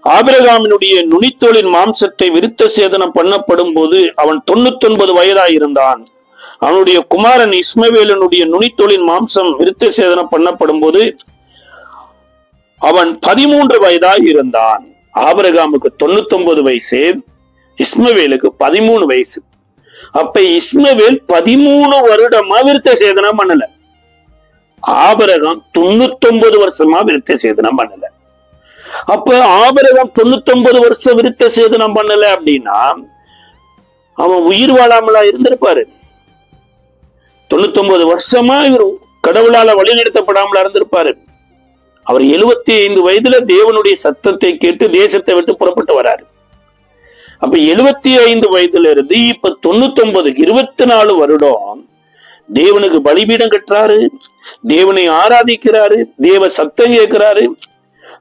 ஆபிரகாமினுடைய நுனித்தோலின் மாம்சத்தை விருத்த சேதனம் பண்ணப்படும் போது அவன் 99 வயதாய் இருந்தான். அவனுடைய குமாரன் இஸ்மவேலனுடைய நுனித்தோலின் மாம்சம் விருத்த சேதனம் பண்ணப்படும் போது அவன் 13 வயதாய் இருந்தான். ஆபிரகாமுக்கு 99 வயசு, இஸ்மவேலுக்கு 13 வயசு. அப்ப இஸ்மவேல் 13 வருடமா விருத்த சேதனம் பண்ணல. ஆபிரகாம் 99 வருஷமா விருத்த சேதனம் பண்ணல. அப்ப ஆபிரகாம் 99 வருஷம் விருத்த சேதனம் பண்ணல அப்படின்னா அவன் உயிர் வாழாமலா இருந்திருப்பாரு. 99 வருஷமா இவர் கடவுளால வழிநடத்தப்படாமலா இருந்திருப்பாரு. அவர் 75 வயதுல தேவனுடைய சத்தத்தை கேட்டு தேசத்தை விட்டு புறப்பட்டு வராரு. அப்ப 75 வயதுல இருந்து இப்ப 99 24 வருடம் தேவனுக்கு பலிபீடம் கட்டுறாரு, தேவனை ஆராதிக்கிறாரு, தேவ சத்தம் கேட்கிறாரு.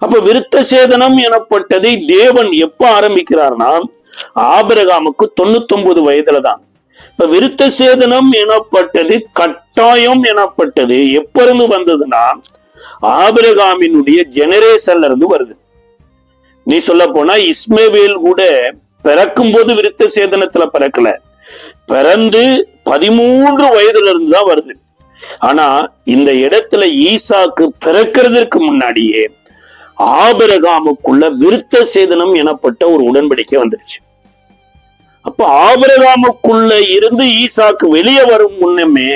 அப்ப விருத்த சேதனம் எனப்பட்டதை தேவன் எப்ப ஆரம்பிக்கிறார்னா ஆபிரகாமுக்கு 99 வயதுலதான். இப்ப விருத்த சேதனம் எனப்பட்டது கட்டாயம் எனப்பட்டது எப்ப இருந்து வந்ததுன்னா ஆபிரகாமினுடைய ஜெனரேஷன்ல இருந்து வருது. நீ சொல்ல போனா இஸ்மவேல் கூட பிறக்கும் போது விருத்த சேதனத்துல பிறக்கல, பிறந்து 13 வயதுல இருந்து தான் வருது. ஆனா இந்த இடத்துல ஈசாக்கு பிறக்கிறதுக்கு முன்னாடியே ஆபிரகாமுக்குள்ள விருத்த சேதனம் எனப்பட்ட ஒரு உடன்படிக்கை வந்துருச்சு. அப்ப ஆபிரகாமுக்குள்ள இருந்து ஈசாக்கு வெளியே வரும் முன்னமே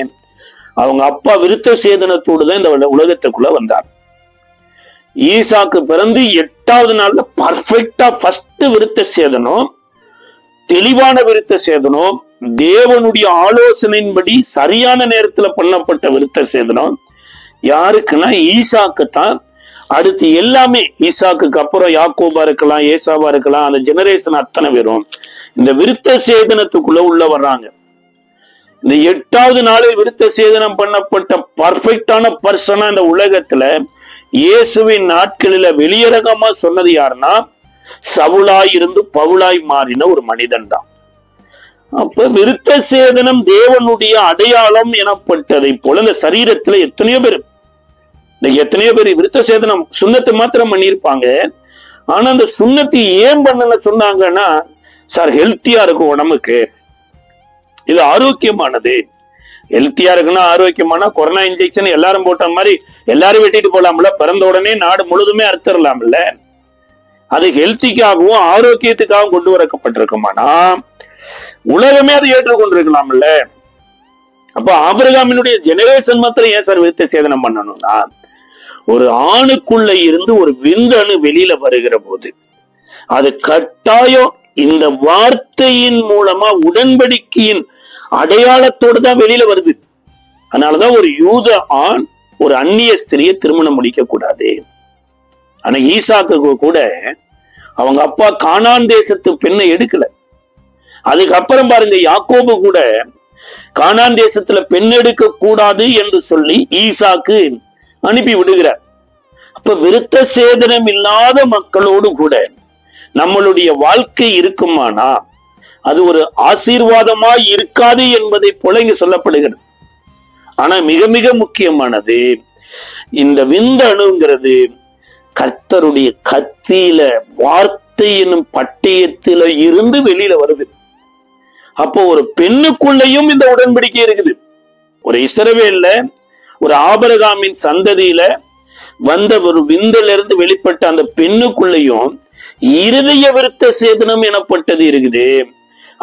அவங்க அப்பா விருத்த சேதனத்தோடு தான் இந்த உலகத்துக்குள்ள வந்தார். ஈசாக்கு பிறந்து 8வது நாள்ல பர்ஃபெக்டா ஃபர்ஸ்ட் விருத்த சேதனம், தெளிவான விருத்த சேதனம், தேவனுடைய ஆலோசனையின்படி சரியான நேரத்துல பண்ணப்பட்ட விருத்த சேதனம் யாருக்குன்னா ஈசாக்கு தான். அடுத்து எல்லாமே ஈசாக்குக்கு அப்புறம் யாக்கோபா இருக்கலாம், ஏசாவா இருக்கலாம், அந்த ஜெனரேஷன் அத்தனை பேரும் இந்த விருத்த சேதனத்துக்குள்ள உள்ள வர்றாங்க. இந்த 8வது நாளில் விருத்த சேதனம் பண்ணப்பட்ட பர்ஃபெக்டான பர்சனா இந்த உலகத்துல இயேசுவின் நாட்களில வெளியரங்கமா சொன்னது யாருன்னா சவுலாய் இருந்து பவுலாய் மாறின ஒரு மனிதன் தான். அப்ப விருத்த சேதனம் தேவனுடைய அடையாளம் எனப்பட்டதை போல இந்த சரீரத்துல எத்தனையோ பேர் விருத்த சேதனம் சுண்ணத்தை மாத்திரம் பண்ணியிருப்பாங்க. ஆனா அந்த சுண்ணத்தை ஏன் பண்ணல சொன்னாங்கன்னா, சார் ஹெல்த்தியா இருக்கும் உடம்புக்கு, இது ஆரோக்கியமானது. ஹெல்த்தியா இருக்குன்னா ஆரோக்கியமான கொரோனா இன்ஜெக்ஷன் எல்லாரும் போட்ட மாதிரி எல்லாரும் வெட்டிட்டு போலாம்ல, பிறந்த உடனே நாடு முழுதுமே அறுத்தரலாம்ல. அது ஹெல்த்திக்காகவும் ஆரோக்கியத்துக்காகவும் கொண்டு வரப்பட்டிருக்குமானா உலகமே அதை ஏற்றுக்கொண்டிருக்கலாம்ல. அப்ப ஆபிரகாமினுடைய ஜெனரேஷன் மாத்திரம் ஏன் சார் விருத்த சேதனம் பண்ணணும்னா, ஒரு ஆணுக்குள்ள இருந்து ஒரு விந்தணு வெளியில வருகிற போது அது கட்டாயம் இந்த வார்த்தையின் மூலமா உடன்படிக்கையின் அடையாளத்தோடு தான் வெளியில வருது. அதனாலதான் ஒரு யூத ஆண் ஒரு அந்நிய ஸ்திரியை திருமணம் முடிக்க கூடாது. ஆனா ஈசாக்கு கூட அவங்க அப்பா கானான் தேசத்து பெண்ணை எடுக்கல. அதுக்கப்புறம் பாருங்க யாக்கோபு கூட கானான் தேசத்துல பெண் எடுக்க கூடாது என்று சொல்லி ஈசாக்கு அனுப்பி விடுகிறார். அப்ப விருத்த சேதனம் இல்லாத மக்களோடு கூட நம்மளுடைய வாழ்க்கை இருக்குமானா அது ஒரு ஆசீர்வாதமா இருக்காது என்பதை போல இங்க சொல்லப்படுகிறது. ஆனா மிக மிக முக்கியமானது இந்த விந்தணுங்கிறது கர்த்தருடைய கத்தியில வார்த்தை என்னும் பட்டயத்தில இருந்து வெளியில வருது. அப்போ ஒரு பெண்ணுக்குள்ளேயும் இந்த உடன்படிக்கை இருக்குது. ஒரு இஸ்ரவேல்ல ஒரு ஆபிரகாமின் சந்ததியில வந்த ஒரு விந்தில இருந்து வெளிப்பட்ட அந்த பெண்ணுக்குள்ளேயும் இருதய விருத்த சேதனம் எனப்பட்டது இருக்குது.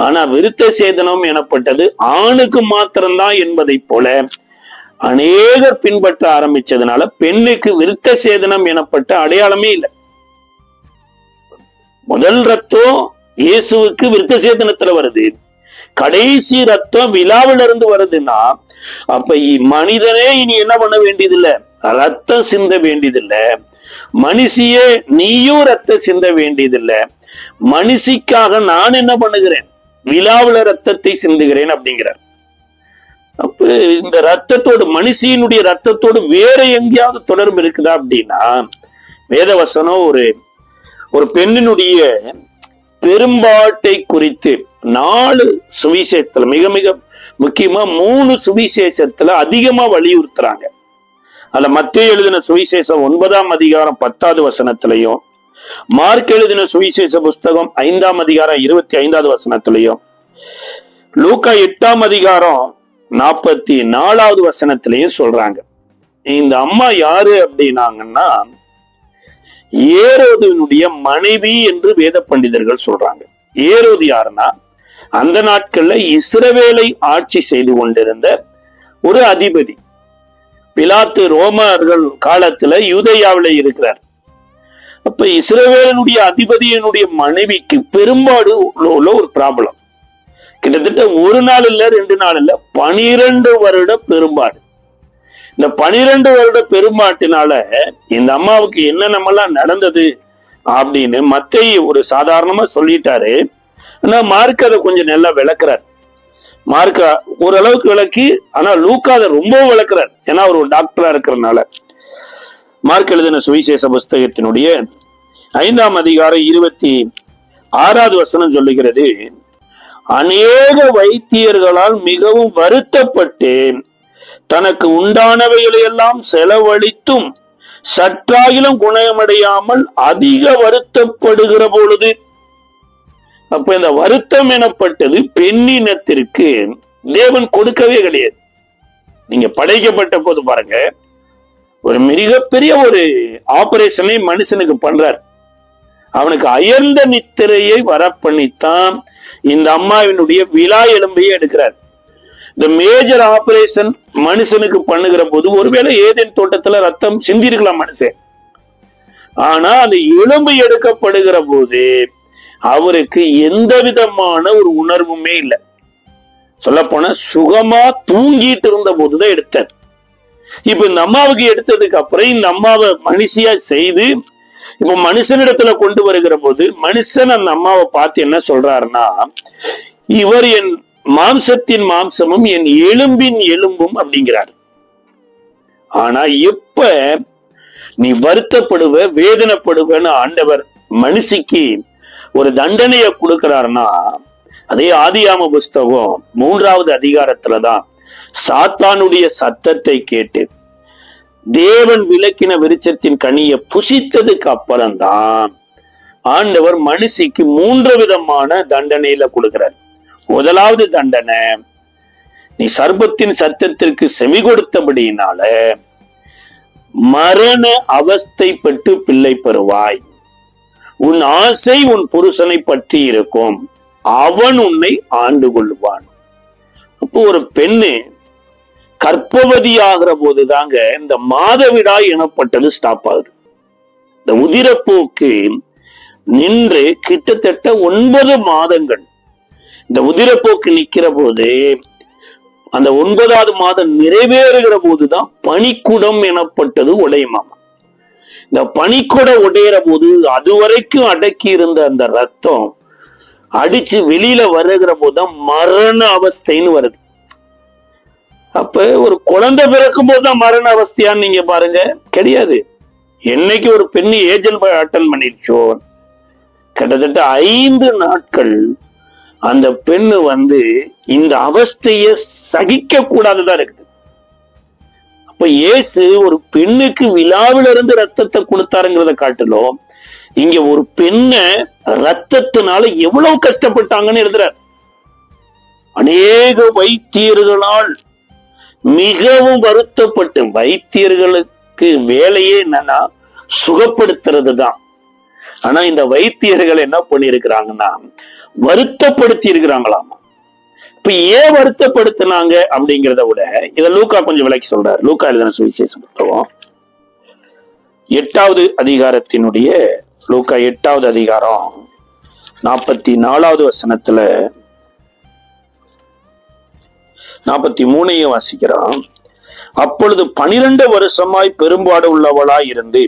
ஆனா விருத்த சேதனம் எனப்பட்டது ஆணுக்கு மாத்திரம்தான் என்பதை போல அநேகர் பின்பற்ற ஆரம்பிச்சதுனால பெண்ணுக்கு விருத்த சேதனம் எனப்பட்ட அடையாளமே இல்லை. முதல் ரத்தம் இயேசுவுக்கு விருத்த சேதனத்துல வருது, கடைசி ரத்தம் விழாவில இருந்து வருதுன்னா அப்ப மனிதனே இனி என்ன பண்ண வேண்டியதில்லை, ரத்தம் சிந்த வேண்டியதில்லை. மனுஷியே நீயும் ரத்தம் சிந்த வேண்டியதில்லை. மனுஷிக்காக நான் என்ன பண்ணுகிறேன், விழாவில ரத்தத்தை சிந்துகிறேன் அப்படிங்கிறார். அப்ப இந்த ரத்தத்தோடு மனுஷியினுடைய ரத்தத்தோடு வேற எங்கேயாவது தொடர்பு இருக்குதா அப்படின்னா வேதவசனம் ஒரு பெண்ணினுடைய பெரும்பாட்டை குறித்து 4 சுவிசேஷத்துல மிக மிக முக்கியமா 3 சுவிசேஷத்துல அதிகமா வலியுறுத்துறாங்க. அதுல மத்தேயு எழுதின சுவிசேஷம் 9ஆம் அதிகாரம் 10வது வசனத்திலையும், மார்க் எழுதின சுவிசேஷ புஸ்தகம் 5ஆம் அதிகாரம் 25வது வசனத்திலையும், லூக்கா 8ஆம் அதிகாரம் 44வது வசனத்திலையும் சொல்றாங்க. இந்த அம்மா யாரு அப்படின்னாங்கன்னா ஏரோதுனுடைய மனைவி என்று வேத பண்டிதர்கள் சொல்றாங்க. ஏரோது யாருன்னா அந்த நாட்கள்ல இஸ்ரவேலை ஆட்சி செய்து கொண்டிருந்த ஒரு அதிபதி. பிலாத்து ரோமர்கள் காலத்துல யூதேயாவில இருக்கிறார். அப்ப இஸ்ரவேலனுடைய அதிபதியினுடைய மனைவிக்கு பெரும்பாடு உள்ள ஒரு ப்ராப்ளம். கிட்டத்தட்ட ஒரு நாள் இல்ல 2 நாள் இல்ல 12 வருட பெரும்பாடு. இந்த 12 வருட பெரும்பாட்டினால இந்த அம்மாவுக்கு என்னென்னலாம் நடந்தது அப்படின்னு மத்தேயு ஒரு சாதாரணமா சொல்லிட்டாரு. ஆனா மார்க் அதை கொஞ்சம் நல்லா விளக்குறார். மார்க் ஓரளவுக்கு விளக்கி, ஆனா லூக்கா அதை ரொம்ப விளக்குறார். ஏன்னா அவர் ஒரு டாக்டரா இருக்கிறதுனால. மார்க் எழுதின சுவிசேஷ புஸ்தகத்தினுடைய 5ஆம் அதிகாரம் 26வது வசனம் சொல்லுகிறது, அநேக வைத்தியர்களால் மிகவும் வருத்தப்பட்டு தனக்கு உண்டானவைகளை எல்லாம் செலவழித்தும் சற்றாகிலும் குணமடையாமல் அதிக வருத்தப்படுகிற பொழுது. அப்ப இந்த வருத்தம் எனப்பட்டது பெண்ணினத்திற்கு தேவன் கொடுக்கவே கிடையாது. நீங்க படைக்கப்பட்ட போது பாருங்க, ஒரு மிகப்பெரிய ஒரு ஆபரேஷனை மனுஷனுக்கு பண்றார். அவனுக்கு அயர்ந்த நித்திரையை வரப்பண்ணித்தான் இந்த அம்மாவினுடைய விலா எலும்பையே எடுக்கிறார். இந்த மேஜர் ஆபரேஷன் மனுஷனுக்கு பண்ணுகிற போது ஒருவேளை ஏதேன் தோட்டத்துல ரத்தம் சிந்திருக்கலாம் மனுஷன். ஆனா அந்த எலும்பு எடுக்கப்படுகிற போது அவருக்கு எந்த விதமான ஒரு உணர்வுமே இல்லை. சொல்ல போனா சுகமா தூங்கிட்டு இருந்த போதுதான் எடுத்தார். இப்ப இந்த அம்மாவுக்கு எடுத்ததுக்கு அப்புறம் இந்த அம்மாவை மனுஷியா செய்து இப்ப மனுஷனிடத்துல கொண்டு வருகிற போது மனுஷன் அந்த அம்மாவை பார்த்து என்ன சொல்றாருன்னா, இவர் என் மாம்சத்தின் மாம்சமும் என் எலும்பின் எலும்பும் அப்படிங்கிறார். ஆனா எப்ப நீ வருத்தப்படுவ வேதனைப்படுவன்னு ஆண்டவர் மனுஷிக்கு ஒரு தண்டனையை கொடுக்கிறாருன்னா, அதே ஆதியாம புஸ்தகம் 3வது அதிகாரத்துலதான் சாத்தானுடைய சத்தத்தை கேட்டு தேவன் விலக்கின விருட்சத்தின் கனியை புசித்ததுக்கு அப்புறம்தான் ஆண்டவர் மனுஷிக்கு 3 விதமான தண்டனையில கொடுக்கிறார். முதலாவது தண்டனை, நீ சர்ப்பத்தின் சத்தத்திற்கு செவி கொடுத்தபடியினால மரண அவஸ்தைப்பட்டு பிள்ளை பெறுவாய். உன் ஆசை உன் புருஷனை பற்றி இருக்கும், அவன் உன்னை ஆண்டு கொள்வான். அப்போ ஒரு பெண்ணு கர்ப்பவதி ஆகிற போதுதாங்க இந்த மாதவிடாய் எனப்பட்டது ஸ்டாப் ஆகுது. இந்த உதிரப்போக்கு நின்று கிட்டத்தட்ட 9 மாதங்கள் இந்த உதிரப்போக்கு நிக்கிற போது அந்த 9வது மாதம் நிறைவேறுகிற போதுதான் பனிக்குடம் எனப்பட்டது உடையுமாம். இந்த பனிக்குட உடையிற போது அதுவரைக்கும் அடக்கி இருந்த அந்த ரத்தம் அடிச்சு வெளியில வருகிற போதுதான் மரண அவஸ்தைன்னு வருது. அப்ப ஒரு குழந்தை பிறக்கும் போதுதான் மரண அவஸ்தையான்னு நீங்க பாருங்க, கிடையாது. என்னைக்கு ஒரு பெண்ணு ஏஜென்ட் அட்டன் பண்ணிருச்சோ கிட்டத்தட்ட 5 நாட்கள் அந்த பெண்ணு இந்த அவஸ்தைய சகிக்க கூடாதுதான் இருக்குது. அப்ப இயேசு ஒரு பெண்ணுக்கு விழாவில இருந்து ரத்தத்தை கொடுத்தாருங்கிறத காட்டிலும் இங்க ஒரு பெண்ணை ரத்தத்தினால எவ்வளவு கஷ்டப்பட்டாங்கன்னு எழுதுறார். அநேக வைத்தியர்களால் மிகவும் வருத்தப்பட்டு, வைத்தியர்களுக்கு வேலையே என்னன்னா சுகப்படுத்துறது தான். ஆனா இந்த வைத்தியர்கள் என்ன பண்ணிருக்கிறாங்கன்னா வருத்தப்படுத்தி இருக்கிறாங்களாம். இப்ப ஏன் வருத்தப்படுத்தினாங்க அப்படிங்கிறத விட இதை லூக்கா கொஞ்சம் விளக்கி சொல்றாரு. லூக்கா எழுதின சுவிசேஷ புத்தகம் 8வது அதிகாரத்தினுடைய லூக்கா 8வது அதிகாரம் 44வது வசனத்துல 43 வாசிக்கிறான். அப்பொழுது 12 வருஷமாய் பெரும்பாடு உள்ளவளாய் இருந்து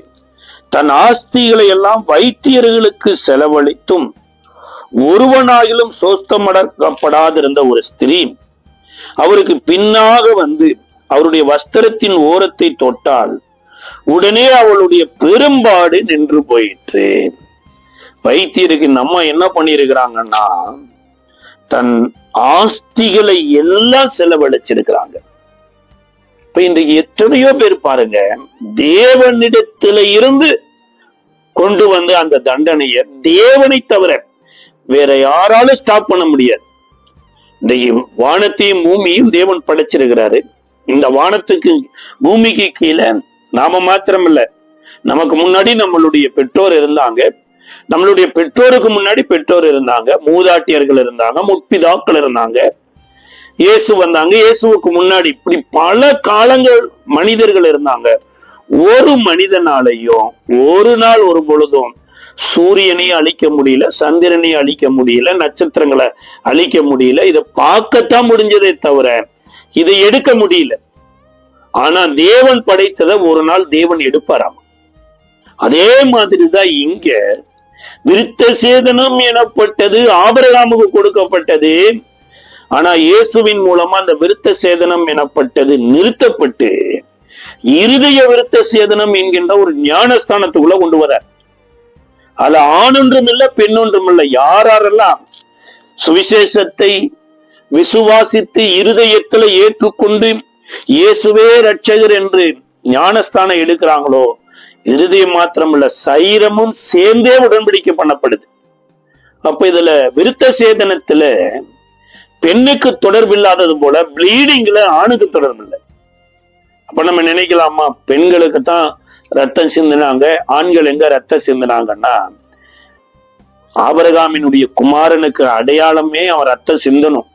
தன் ஆஸ்திகளை எல்லாம் வைத்தியர்களுக்கு செலவழித்தும் ஒருவனாயிலும் சோஸ்தமடக்கப்படாதிருந்த ஒரு ஸ்திரீ அவருக்கு பின்னாக அவருடைய வஸ்திரத்தின் ஓரத்தை தொட்டால் உடனே அவளுடைய பெரும்பாடு நின்று போயிற்று. வைத்தியருக்கு நம்ம என்ன பண்ணிருக்கிறாங்கன்னா தன் ஆஸ்திகளை எல்லாம் செலவழிச்சிருக்கிறாங்க. இப்ப இன்றைக்கு எத்தனையோ பேர் பாருங்க, தேவனிடத்தில இருந்து கொண்டு அந்த தண்டனையை தேவனை தவிர வேற யாராலும் ஸ்டாப் பண்ண முடியாது. இன்றைக்கு வானத்தையும் பூமியும் தேவன் படைச்சிருக்கிறாரு. இந்த வானத்துக்கு பூமிக்கு கீழே நாம மாத்திரம் இல்ல, நமக்கு முன்னாடி நம்மளுடைய பெற்றோர் இருந்தாங்க, நம்மளுடைய பெற்றோருக்கு முன்னாடி பெற்றோர் இருந்தாங்க, மூதாட்டியர்கள் இருந்தாங்க, முற்பிதாக்கள் இருந்தாங்க, இயேசு வந்தாங்க, இயேசுவுக்கு முன்னாடி இப்படி பல காலங்கள் மனிதர்கள் இருந்தாங்க. ஒரு மனிதனாலையும் ஒரு நாள் ஒரு பொழுதும் சூரியனையும் அழிக்க முடியல, சந்திரனையும் அழிக்க முடியல, நட்சத்திரங்களை அழிக்க முடியல. இதை பார்க்கத்தான் முடிஞ்சதே தவிர இதை எடுக்க முடியல. ஆனா தேவன் படைத்ததை ஒரு நாள் தேவன் எடுப்பாராம். அதே மாதிரிதான் இங்க விருத்த சேதனம் எனப்பட்டது ஆபிரகாமுக்கு கொடுக்கப்பட்டது. ஆனா இயேசுவின் மூலமா அந்த விருத்த சேதனம் எனப்பட்டது நிறுத்தப்பட்டு இருதய விருத்த சேதனம் என்கின்ற ஒரு ஞானஸ்தானத்துக்குள்ள கொண்டு வர. அதுல ஆணொன்றும் இல்லை, பெண்ணொன்றும் இல்லை. யாரெல்லாம் சுவிசேஷத்தை விசுவாசித்து இருதயத்துல ஏற்றுக்கொண்டு இயேசுவே ரட்சகர் என்று ஞானஸ்தானம் எடுக்கிறாங்களோ, இருதயம் மாத்திரம் இல்ல, சரீரமும் சேர்ந்தே உடன்படிக்கை பண்ணப்படுது. அப்ப இதுல விருத்த சேதனத்துல பெண்ணுக்கு தொடர்பு இல்லாதது போல ப்ளீடிங்ல ஆணுக்கு தொடர்பு இல்லை. அப்ப நம்ம நினைக்கலாமா, பெண்களுக்கு தான் ரத்தம் சிந்தினாங்க, ஆண்கள் எங்க ரத்தம் சிந்தினாங்கன்னா, ஆபிரகாமினுடைய குமாரனுக்கு அடையாளமே அவன் ரத்தம் சிந்தனும்.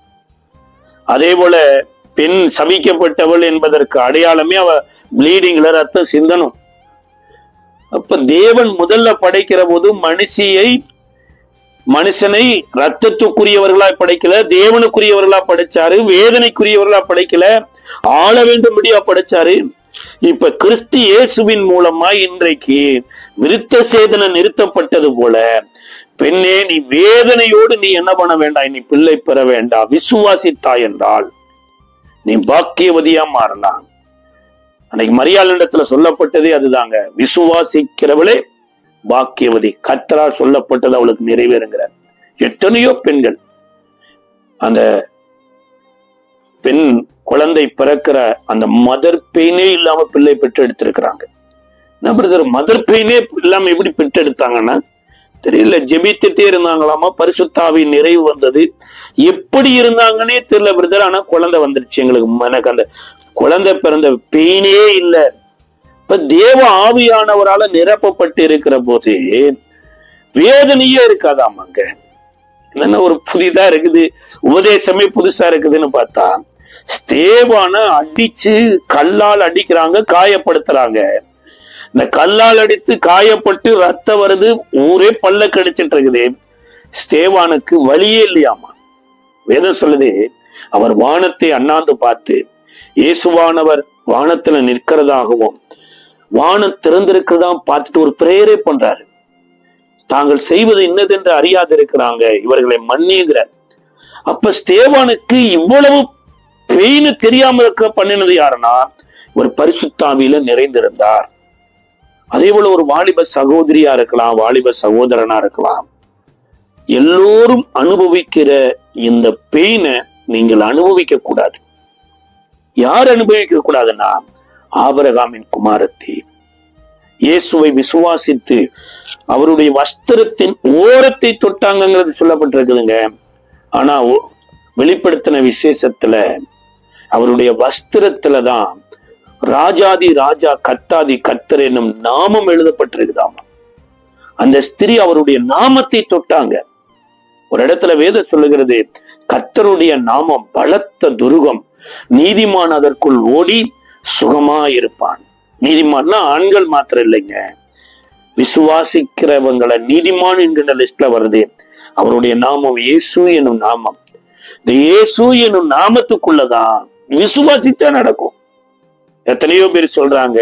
அதே போல பெண் சபிக்கப்பட்டவள் என்பதற்கு அடையாளமே அவ ப்ளீடிங்ல ரத்தம் சிந்தனும். அப்ப தேவன் முதல்ல படைக்கிற போது மனுஷனை ரத்தத்துக்குரியவர்களா படைக்கல, தேவனுக்குரியவர்களா படைச்சாரு, வேதனைக்குரியவர்களா படைக்கல, ஆள வேண்டும்படியா படைச்சாரு. இப்ப கிறிஸ்து இயேசுவின் மூலமா இன்றைக்கு விருத்த சேதனம் நிறுத்தப்பட்டது போல, பெண்ணே நீ வேதனையோடு நீ என்ன பண்ண வேண்டாம், நீ பிள்ளை பெற வேண்டாம், விசுவாசித்தாய் என்றால் நீ பாக்கியவதியா மாறலாம். அன்னைக்கு மரியாளிடத்துல சொல்லப்பட்டதே அதுதாங்க, விசுவாசிக்கிறவளே பாக்கியவதி, கர்த்தரால் சொல்லப்பட்டது அவளுக்கு நிறைவேறுங்கிறார். எத்தனையோ பெண்கள் அந்த பெண் குழந்தை பிறக்கிற அந்த மதர் பெயினே இல்லாம பிள்ளை பெற்றெடுத்திருக்கிறாங்க. என்ன பிரதர், மதர் பெயினே இல்லாம எப்படி பெற்றெடுத்தாங்கன்னா தெரியல, ஜெபித்துட்டே இருந்தாங்களாமா, பரிசுத்தாவின் நிறைவு வந்தது, எப்படி இருந்தாங்கன்னே தெரியல பிரதர். ஆனா குழந்தை வந்துருச்சு எங்களுக்கு, எனக்கு அந்த குழந்தை பிறந்த பெயினே இல்லை. இப்ப தேவ ஆவியானவரால நிரப்பப்பட்டு இருக்கிற போது வேதனையே இருக்காதாமாங்க. என்னன்னா ஒரு புதிதா இருக்குது, உபதேசமே புதுசா இருக்குதுன்னு பார்த்தா, ஸ்தேவான அடிச்சு கல்லால் அடிக்கிறாங்க, காயப்படுத்துறாங்க. இந்த கல்லால் அடித்து காயப்பட்டு ரத்தம் வருது, ஊரே பல்ல கடிச்சிட்டு இருக்குது. ஸ்தேவானுக்கு வழியே இல்லையாமா. வேதம் சொல்லுது, அவர் வானத்தை அண்ணாந்து பார்த்து இயேசுவானவர் வானத்துல நிற்கிறதாகவும் வானம் திறந்திருக்கிறதா பார்த்துட்டு ஒரு பிரேயரே பண்றாரு. தாங்கள் செய்வது இன்னதென்று அறியாது இருக்கிறாங்க, இவர்களை மன்னியுங்கிறார். அப்ப ஸ்தேவானுக்கு இவ்வளவு பெயின் தெரியாம இருக்க பண்ணினது யாருன்னா, ஒரு பரிசுத்தாவியில நிறைந்திருந்தார். அதே போல ஒரு வாலிப சகோதரியா இருக்கலாம், வாலிப சகோதரனா இருக்கலாம், எல்லோரும் அனுபவிக்கிற இந்த பெயினை நீங்கள் அனுபவிக்க கூடாது. யார் அனுபவிக்க கூடாதுன்னா, ஆபிரகாமின் குமாரத்தி இயேசுவை விசுவாசித்து அவருடைய வஸ்திரத்தின் ஓரத்தை தொட்டாங்கிறது சொல்லப்பட்டிருக்குதுங்க. ஆனா வெளிப்படுத்தின விசேஷத்துல அவருடைய வஸ்திரத்துலதான் ராஜாதி ராஜா கர்த்தாதி கர்த்தர் என்னும் நாமம் எழுதப்பட்டிருக்குதாமா. அந்த ஸ்திரீ அவருடைய நாமத்தை தொட்டாங்க. ஒரு இடத்துல வேதம் சொல்லுகிறது, கர்த்தருடைய நாமம் பலத்த துருகம், நீதிமான் அதற்குள் ஓடி சுகமா இருப்பான். நீதிமான்னா ஆண்கள் மாத்திரம் இல்லைங்க, விசுவாசிக்கிறவங்களை நீதிமான் என்கின்ற லிஸ்ட்ல வருது. அவருடைய நாமம் இயேசு என்னும் நாமம். இந்த இயேசு என்னும் நாமத்துக்குள்ளதான் விசுவாசிச்சா நடக்கும். எத்தனையோ பேர் சொல்றாங்க,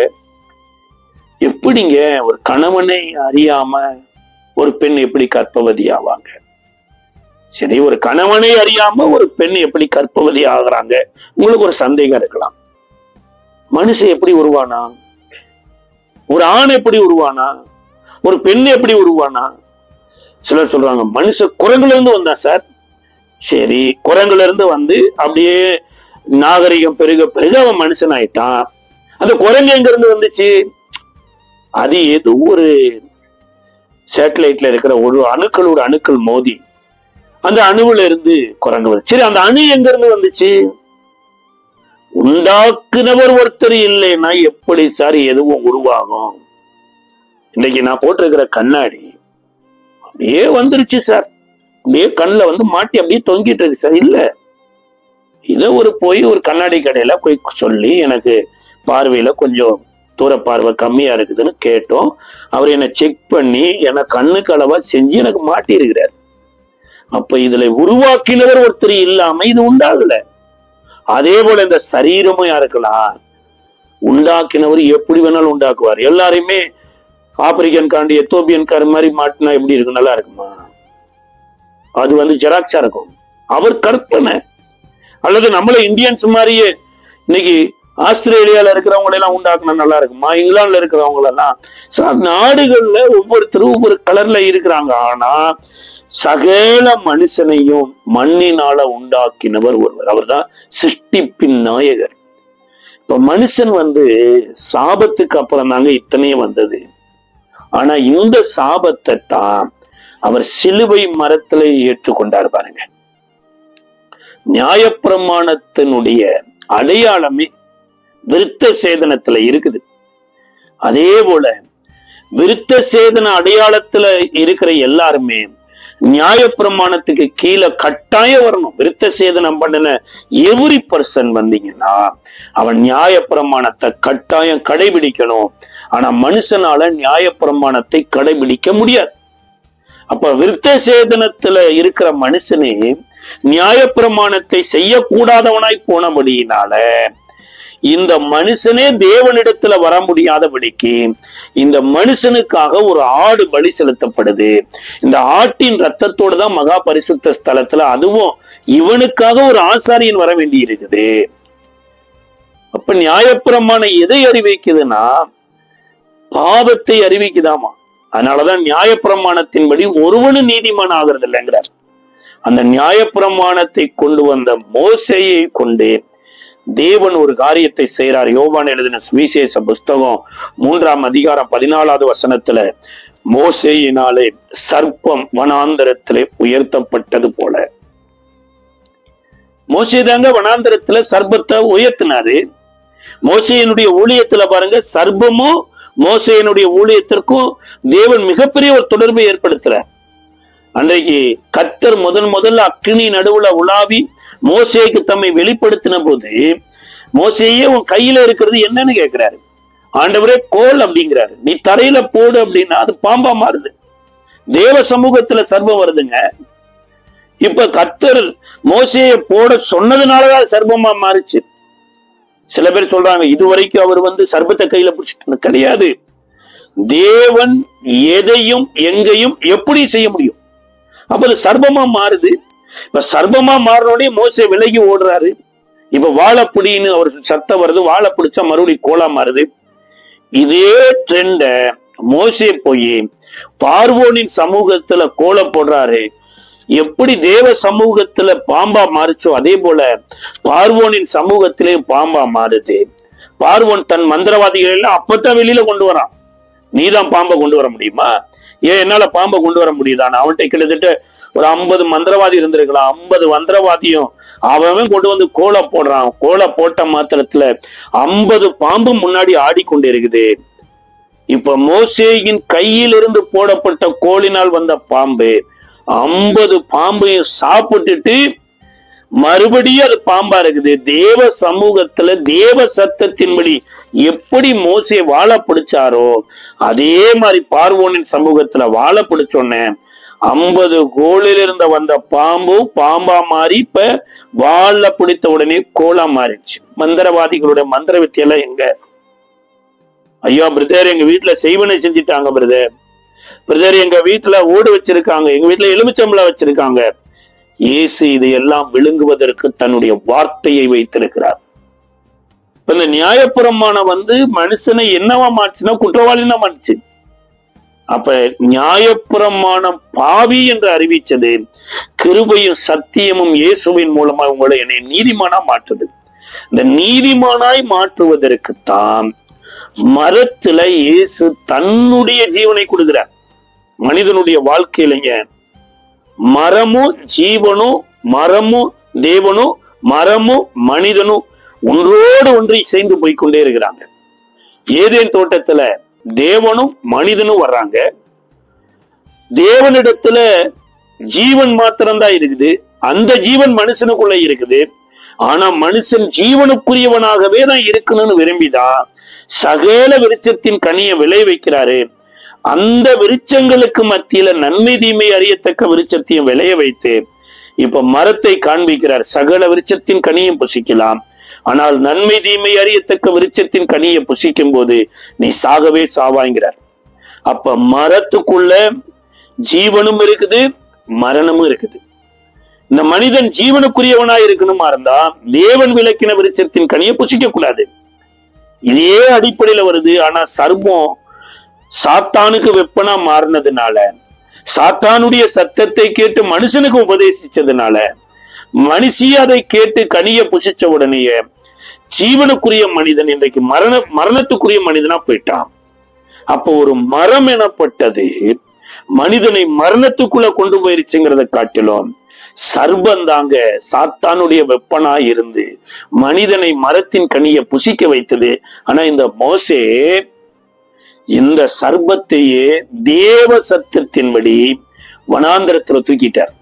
எப்படிங்க ஒரு கணவனை அறியாம ஒரு பெண் எப்படி கர்ப்பவதி ஆவாங்க? சரி, ஒரு கணவனை அறியாம ஒரு பெண் எப்படி கர்ப்பவதி ஆகுறாங்க? உங்களுக்கு ஒரு சந்தேகம் இருக்கலாம். மனுஷன் எப்படி உருவானா? ஒரு ஆண் எப்படி உருவானா? ஒரு பெண் எப்படி உருவானா? சிலர் சொல்றாங்க, மனுஷ குரங்குல இருந்து வந்தா சார். சரி, குரங்குல இருந்து வந்து அப்படியே நாகரிகம் பெருக பெருக அவன் மனுஷன் ஆயிட்டான். அந்த குரங்கு எங்க இருந்து வந்துச்சு? அது ஏதோ ஒரு சேட்டலைட்ல இருக்கிற ஒரு அணுக்களோட அணுக்கள் மோதி அந்த அணுவுல இருந்து குரங்கு வருது. சரி, அந்த அணு எங்க இருந்து வந்துச்சு? உண்டாக்குனவர் ஒருத்தர் இல்லைன்னா எப்படி சார் எதுவும் உருவாகும்? இன்னைக்கு நான் போட்டிருக்கிற கண்ணாடி அப்படியே வந்துருச்சு சார், அப்படியே கண்ணில் வந்து மாட்டி அப்படியே தொங்கிட்டு இருக்கு சார். இல்ல, இதை போய் ஒரு கண்ணாடி கடையில போய் சொல்லி எனக்கு பார்வையில கொஞ்சம் தூர பார்வை கம்மியா இருக்குதுன்னு கேட்டோம். அவர் என்னை செக் பண்ணி என்னை கண்ணுக்கு அளவா செஞ்சு எனக்கு மாட்டி இருக்கிறார். அப்ப இதுல உருவாக்கினவர் ஒருத்தர் இல்லாம இது உண்டாகல. அதே போல இந்த சரீரமும் யாருக்கலாம், உண்டாக்கினவர் எப்படி வேணாலும் உண்டாக்குவார். எல்லாரையுமே ஆப்பிரிக்கன் காண்டி எத்தோப்பியன் கார் மாதிரி மாட்டினா எப்படி இருக்கும்? நல்லா இருக்குமா? அது ஜெராக்ஸா இருக்கும். அவர் கற்பனை. அல்லது நம்மள இந்தியன்ஸ் மாதிரியே இன்னைக்கு ஆஸ்திரேலியால இருக்கிறவங்க எல்லாம் உண்டாக்குனா நல்லா இருக்குமா? இங்கிலாந்துல இருக்கிறவங்க எல்லாம் நாடுகள்ல ஒவ்வொருத்தரும் ஒவ்வொரு கலர்ல இருக்கிறாங்க. ஆனா சகல மனுஷனையும் மண்ணினால உண்டாக்கினவர் ஒருவர். அவர் தான் சிருஷ்டிப்பின் நாயகர். இப்ப மனுஷன் சாபத்துக்கு அப்புறம் தாங்க இத்தனையும் வந்தது. ஆனா இந்த சாபத்தை தான் அவர் சிலுவை மரத்துல ஏற்றுக்கொண்டார். பாருங்க, நியாயப்பிரமாணத்தினுடைய அடையாளமே விருத்த சேதனத்துல இருக்குது. அதே போல விருத்த சேதன அடையாளத்துல இருக்கிற எல்லாருமே நியாயப்பிரமாணத்துக்கு கீழே கட்டாயம் வரணும். விருத்த சேதனம் பண்ணின எவ்ரி பர்சன் வந்தீங்கன்னா அவன் நியாயப்பிரமாணத்தை கட்டாயம் கடைபிடிக்கணும். ஆனா மனுஷனால நியாயப்பிரமாணத்தை கடைபிடிக்க முடியாது. அப்ப விருத்த சேதனத்துல இருக்கிற மனுஷனே நியாயப்பிரமாணத்தை செய்யக்கூடாதவனாய் போனபடியினால இந்த மனுஷனே தேவனிடத்துல வர முடியாதபடிக்கு இந்த மனுஷனுக்காக ஒரு ஆடு பலி செலுத்தப்படுது. இந்த ஆட்டின் ரத்தத்தோடு தான் மகா பரிசுத்த ஸ்தலத்துல, அதுவும் இவனுக்காக ஒரு ஆசாரியன் வர வேண்டி இருக்குது. அப்ப நியாயப்பிரமாணம் எதை அறிவிக்குதுன்னா பாவத்தை அறிவிக்குதாமா. அதனாலதான் நியாயப்பிரமாணத்தின்படி ஒருவனும் நீதிமான் ஆகிறது இல்லைங்கிறார். அந்த நியாயப்பிரமாணத்தை கொண்டு வந்த மோசேயை கொண்டு தேவன் ஒரு காரியத்தை செய்யறார். யோவான் எழுதின சுவிசேஷ புஸ்தகம் 3ஆம் அதிகாரம் 14வது வசனத்துல, மோசேயினாலே சர்ப்பம் வனாந்தரத்திலே உயர்த்தப்பட்டது போல. மோசே தாங்க வனாந்தரத்துல சர்ப்பத்தை உயர்த்தினாரு. மோசேயினுடைய ஊழியத்துல பாருங்க, சர்ப்பமும் மோசேயினுடைய ஊழியத்திற்கும் தேவன் மிகப்பெரிய ஒரு தொடர்பை ஏற்படுத்துறார். அன்றைக்கு கர்த்தர் முதல்ல அக்கினி நடுவுல உலாவி மோசேக்கு தம்மை வெளிப்படுத்தின போது, மோசேயே உன் கையில இருக்கிறது என்னன்னு கேட்கிறாரு. ஆண்டவரே கோல் அப்படிங்கிறாரு. நீ தரையில போடு அப்படின்னா அது பாம்பா மாறுது. தேவ சமூகத்துல சர்ப்பம் வருதுங்க. இப்ப கர்த்தர் மோசேயை போட சொன்னதுனாலதான் சர்ப்பமா மாறுச்சு. சில பேர் சொல்றாங்க இதுவரைக்கும் அவர் சர்ப்பத்தை கையில பிடிச்சிட்டு கிடையாது. தேவன் எதையும் எங்கேயும் எப்படி செய்ய முடியும். அப்ப அது சர்ப்பமா மாறுது. இப்ப சர்ப்பமா மாறினோடனே மோசே விலகி ஓடுறாரு. இப்ப வாழைப்பிடின்னு அவர் சத்தம் வருது, வாழை பிடிச்சா மறுபடியும் கோலா மாறுது. இதே ட்ரெண்ட மோசே போய் பார்வோனின் சமூகத்துல கோல போடுறாரு. எப்படி தேவ சமூகத்துல பாம்பா மாறுச்சோ அதே போல பார்வோனின் சமூகத்திலே பாம்பா மாறுது. பார்வோன் தன் மந்திரவாதிகள் எல்லாம் அப்பத்தான் வெளியில கொண்டு வரான். நீதான் பாம்பை கொண்டு வர முடியுமா? ஏன் என்னால பாம்பை கொண்டு வர முடியுதான்னு அவன்கிட்ட கிட்டத்தட்ட ஒரு 50 மந்திரவாதி இருந்திருக்கலாம். 50 மந்திரவாதியும் அவன் கொண்டு கோலை போடுறான். கோலை போட்ட மாத்திரத்துல 50 பாம்பு முன்னாடி ஆடிக்கொண்டு இருக்குது. இப்ப மோசேயின் கையிலிருந்து போடப்பட்ட கோலினால் வந்த பாம்பு 50 பாம்பையும் சாப்பிட்டுட்டு மறுபடியும் அது பாம்பா இருக்குது. தேவ சமூகத்துல தேவ சத்தத்தின்படி எப்படி மோசே வாழை பிடிச்சாரோ அதே மாதிரி பார்வோனின் சமூகத்துல வாழை பிடிச்சோன்னே 50 கோலிலிருந்து வந்த பாம்பு பாம்பா மாறி இப்ப வாழை பிடித்த உடனே கோலா மாறிடுச்சு. மந்திரவாதிகளுடைய மந்திர வித்தியெல்லாம் எங்க? ஐயா பிரதர், எங்க வீட்டுல செய்வனை செஞ்சுட்டாங்க பிரதர், எங்க வீட்டுல ஓடு வச்சிருக்காங்க, எங்க வீட்டுல எலுமிச்சம்பளம் வச்சிருக்காங்க. இயேசு இதையெல்லாம் விழுங்குவதற்கு தன்னுடைய வார்த்தையை வைத்திருக்கிறார். இந்த நியாயப்பிரமாணம் மனுஷனை என்னவா மாற்றுனா குற்றவாளினா மாற்றுச்சு. அப்ப நியாயப்பிரமாணம் பாவி என்று அறிவிச்சது கிருபையும் சத்தியமும் இயேசுவின் மூலமா உங்களை என்னை நீதிமானா மாற்றுது. இந்த நீதிமானாய் மாற்றுவதற்குத்தான் மரத்துல இயேசு தன்னுடைய ஜீவனை கொடுக்கிறார். மனிதனுடைய வாழ்க்கையிலங்க மரமும் ஜீவனும், மரமும் தேவனும், மரமும் மனிதனும் ஒன்றோடு ஒன்று இசைந்து போய்கொண்டே இருக்கிறாங்க. ஏதேன் தோட்டத்துல தேவனும் மனிதனும் வர்றாங்க. தேவனிடத்துல ஜீவன் மாத்திரம்தான் இருக்குது. அந்த ஜீவன் மனுஷனுக்குள்ள இருக்குது. ஆனா மனுஷன் ஜீவனுக்குரியவனாகவே தான் இருக்கணும்னு விரும்பிதான் சகல விருட்சத்தின் கனியை விளை வைக்கிறாரு. அந்த விருட்சங்களுக்கு மத்தியில நன்மை தீமை அறியத்தக்க விருட்சத்தையும் விளைய வைத்து இப்ப மரத்தை காண்பிக்கிறார். சகல விருட்சத்தின் கனியும் புசிக்கலாம், ஆனால் நன்மை தீமை அறியத்தக்க விருட்சத்தின் கனியை புசிக்கும் போது நீ சாகவே சாவாங்கிறார். அப்ப மரத்துக்குள்ள ஜீவனும் இருக்குது, மரணமும் இருக்குது. இந்த மனிதன் ஜீவனுக்குரியவனா இருக்கணுமா இருந்தா தேவன் விளக்கின விருட்சத்தின் கனியை புசிக்க கூடாது. இதே அடிப்படையில வருது. ஆனா சர்ப்பம் சாத்தானுக்கு வெப்பனா மாறினதுனால, சாத்தானுடைய சத்தத்தை கேட்டு மனுஷனுக்கு உபதேசிச்சதுனால, மனுஷிய அதை கேட்டு கனியை புசிச்ச உடனேயே ஜீவனுக்குரிய மனிதன் இன்றைக்கு மரணத்துக்குரிய மனிதனா போயிட்டான். அப்போ ஒரு மரம் எனப்பட்டது மனிதனை மரணத்துக்குள்ள கொண்டு போயிருச்சுங்கிறத காட்டிலும் சர்பந்தாங்க சாத்தானுடைய வெப்பனா இருந்து மனிதனை மரத்தின் கனியை புசிக்க வைத்தது. ஆனா இந்த மோசே இந்த சர்பத்தையே தேவ சத்தத்தின்படி வனாந்தரத்துல தூக்கிட்டார்.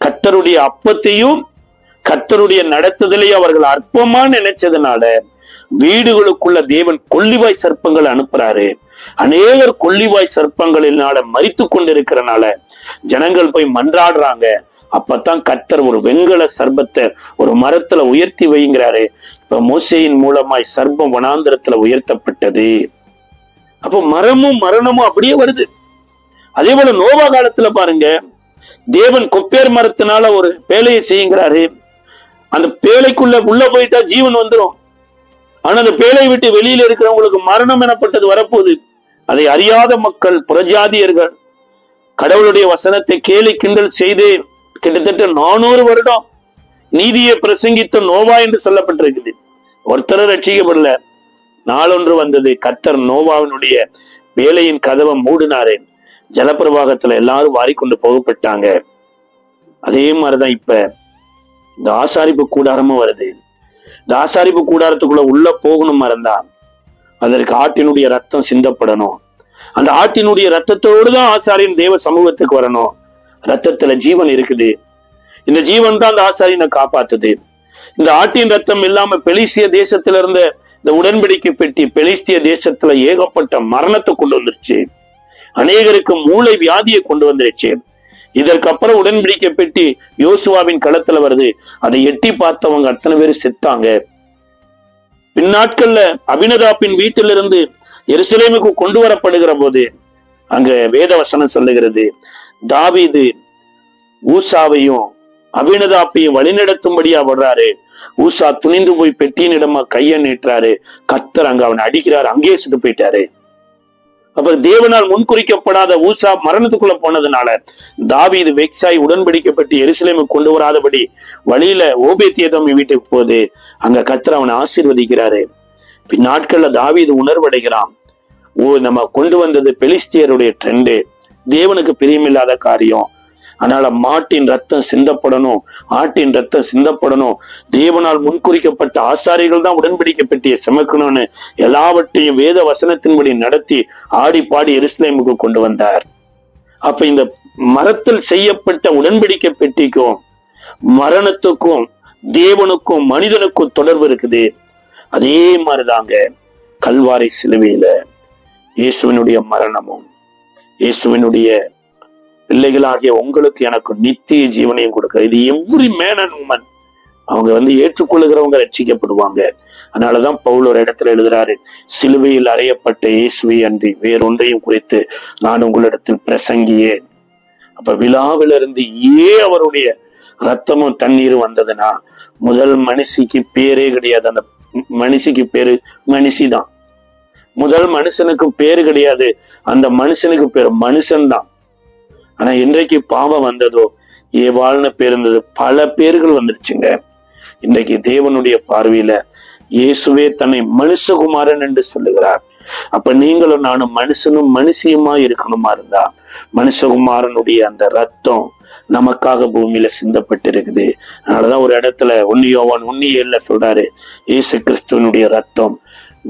கர்த்தருடைய அப்பத்தையும் கர்த்தருடைய நடத்துதலையும் அவர்கள் அற்பமா நினைச்சதுனால வீடுகளுக்குள்ள தேவன் கொள்ளிவாய் சர்ப்பங்களை அனுப்புறாரு. அநேகர் கொள்ளிவாய் சர்ப்பங்களினால மரித்து கொண்டிருக்கிறனால ஜனங்கள் போய் மன்றாடுறாங்க. அப்பதான் கர்த்தர் ஒரு வெண்கல சர்ப்பத்தை ஒரு மரத்துல உயர்த்தி வைங்கிறாரு. இப்ப மோசேயின் மூலமாய் சர்ப்பம் வனாந்தரத்துல உயர்த்தப்பட்டது. அப்போ மரமும் மரணமும் அப்படியே வருது. அதே போல நோவா காலத்துல பாருங்க, தேவன் கொப்பேர் மரத்தினால ஒரு பேழையை செய்யுங்கிறாரு. அந்த பேழைக்குள்ள உள்ள போயிட்டா ஜீவன் வந்துடும். ஆனா அந்த பேழை விட்டு வெளியில இருக்கிறவங்களுக்கு மரணம் எனப்பட்டது வரப்போகுது. அதை அறியாத மக்கள், புறஜாதியர்கள் கடவுளுடைய வசனத்தை கேலி கிண்டல் செய்து கிட்டத்தட்ட 400 வருடம் நீதியை பிரசங்கித்த நோவா என்று சொல்லப்பட்டிருக்குது. ஒருத்தரும் ரட்சிக்கப்படல. நாளொன்று வந்தது, கர்த்தர் நோவாவினுடைய வேலையின் கதவை மூடினாரு. ஜலப்பிரவாகத்துல எல்லாரும் வாரிக்கொண்டு போகப்பட்டாங்க. அதே மாதிரிதான் இப்ப இந்த ஆசாரிப்பு கூடாரமும் வருது. இந்த ஆசாரிப்பு கூடாரத்துக்குள்ள உள்ள போகணும் இருந்தா அதற்கு ஆட்டினுடைய ரத்தம் சிந்தப்படணும். அந்த ஆட்டினுடைய ரத்தத்தோடு தான் ஆசாரியன் தேவ சமூகத்துக்கு வரணும். ரத்தத்துல ஜீவன் இருக்குது. இந்த ஜீவன் தான் அந்த ஆசாரியனை காப்பாத்துது. இந்த ஆட்டின் ரத்தம் இல்லாம பெலிஸ்திய தேசத்துல இருந்த இந்த உடன்படிக்கை பெட்டி பெலிஸ்திய தேசத்துல ஏகப்பட்ட மரணத்தை கொண்டு வந்துருச்சு. அநேகருக்கு மூளை வியாதியை கொண்டு வந்துருச்சு. இதற்கப்புறம் உடன்படிக்கை பெட்டி யோசுவாவின் களத்துல வருது. அதை எட்டி பார்த்தவங்க அத்தனை பேர் செத்தாங்க. பின்னாட்கள்ல அபினதாப்பின் வீட்டிலிருந்து எருசலேமுக்கு கொண்டு வரப்படுகிற போது அங்க வேத வசனம் சொல்லுகிறது, தாவீது ஊசாவையும் அபினதாப்பையும் வழிநடத்தும்படியா வர்றாரு. ஊசா துணிந்து போய் பெட்டியின் இடமா கையை நீட்டுறாரு. கர்த்தர் அங்க அவனை அடிக்கிறாரு. அங்கேயே செத்து போயிட்டாரு. அப்ப தேவனால் முன்குறிக்கப்படாத ஊசா மரணத்துக்குள்ள போனதுனால தாவீது வெக்ஸாய் உடன்படிக்கப்பட்டு எருசலேமுக்கு கொண்டு வராதபடி வழியில ஓபேத்தியதம் வீட்டுக்கு போகுது. அங்க கர்த்தர் அவனை ஆசீர்வதிக்கிறாரு. பின்னாட்கள்ல தாவீது உணர்வடைகிறான். நம்ம கொண்டு வந்தது பெலிஸ்தியருடைய ட்ரெண்டு, தேவனுக்கு பிரியமில்லாத காரியம். அதனால மாட்டின் ரத்தம் சிந்தப்படணும், ஆட்டின் ரத்தம் சிந்தப்படணும். தேவனால் முன்குறிக்கப்பட்ட ஆசாரிகள் தான் உடன்படிக்கப்பட்டிய சுமக்கணும்னு எல்லாவற்றையும் வேத வசனத்தின்படி நடத்தி ஆடி பாடி எருசலேமுக்கு கொண்டு வந்தார். அப்ப இந்த மரத்தில் செய்யப்பட்ட உடன்படிக்கை பெட்டிக்கும் மரணத்துக்கும் தேவனுக்கும் மனிதனுக்கும் தொடர்பு இருக்குது. அதே மாதிரிதாங்க கல்வாரி சிலுவையில இயேசுவினுடைய மரணமும் இயேசுவினுடைய பிள்ளைகளாகிய உங்களுக்கு எனக்கு நித்திய ஜீவனையும் கொடுக்க. இது எவ்ரி மேன் அண்ட் உமன் அவங்க ஏற்றுக்கொள்ளுகிறவங்க ரட்சிக்கப்படுவாங்க. அதனாலதான் பவுல் ஒரு இடத்துல எழுதுறாரு, சிலுவையில் அறையப்பட்ட இயேசுவை அன்றி வேறொன்றையும் குறித்து நான் உங்களிடத்தில் பிரசங்கியே. அப்ப விழாவிலிருந்து அவருடைய ரத்தமும் தண்ணீரும் வந்ததுன்னா முதல் மனுஷிக்கு பேரே கிடையாது. அந்த மனுஷிக்கு பேரு மனுஷிதான். முதல் மனுஷனுக்கு பேரு கிடையாது. அந்த மனுஷனுக்கு பேரு மனுஷன்தான். ஆனா இன்றைக்கு பாவம் வந்ததோ ஏவாள்னு பேர் இருந்தது, பல பேர்கள் வந்துருச்சுங்க. இன்றைக்கு தேவனுடைய பார்வையில இயேசுவே தன்னை மனுஷகுமாரன் என்று சொல்லுகிறார். அப்ப நீங்களும் நானும் மனுஷனும் மனுஷியுமா இருக்கணுமா இருந்தா மனுஷகுமாரனுடைய அந்த ரத்தம் நமக்காக பூமியில சிந்தப்பட்டு இருக்குது. அதனாலதான் ஒரு இடத்துல 1 யோவான் 1:7 சொல்றாரு, இயேசு கிறிஸ்துவனுடைய ரத்தம்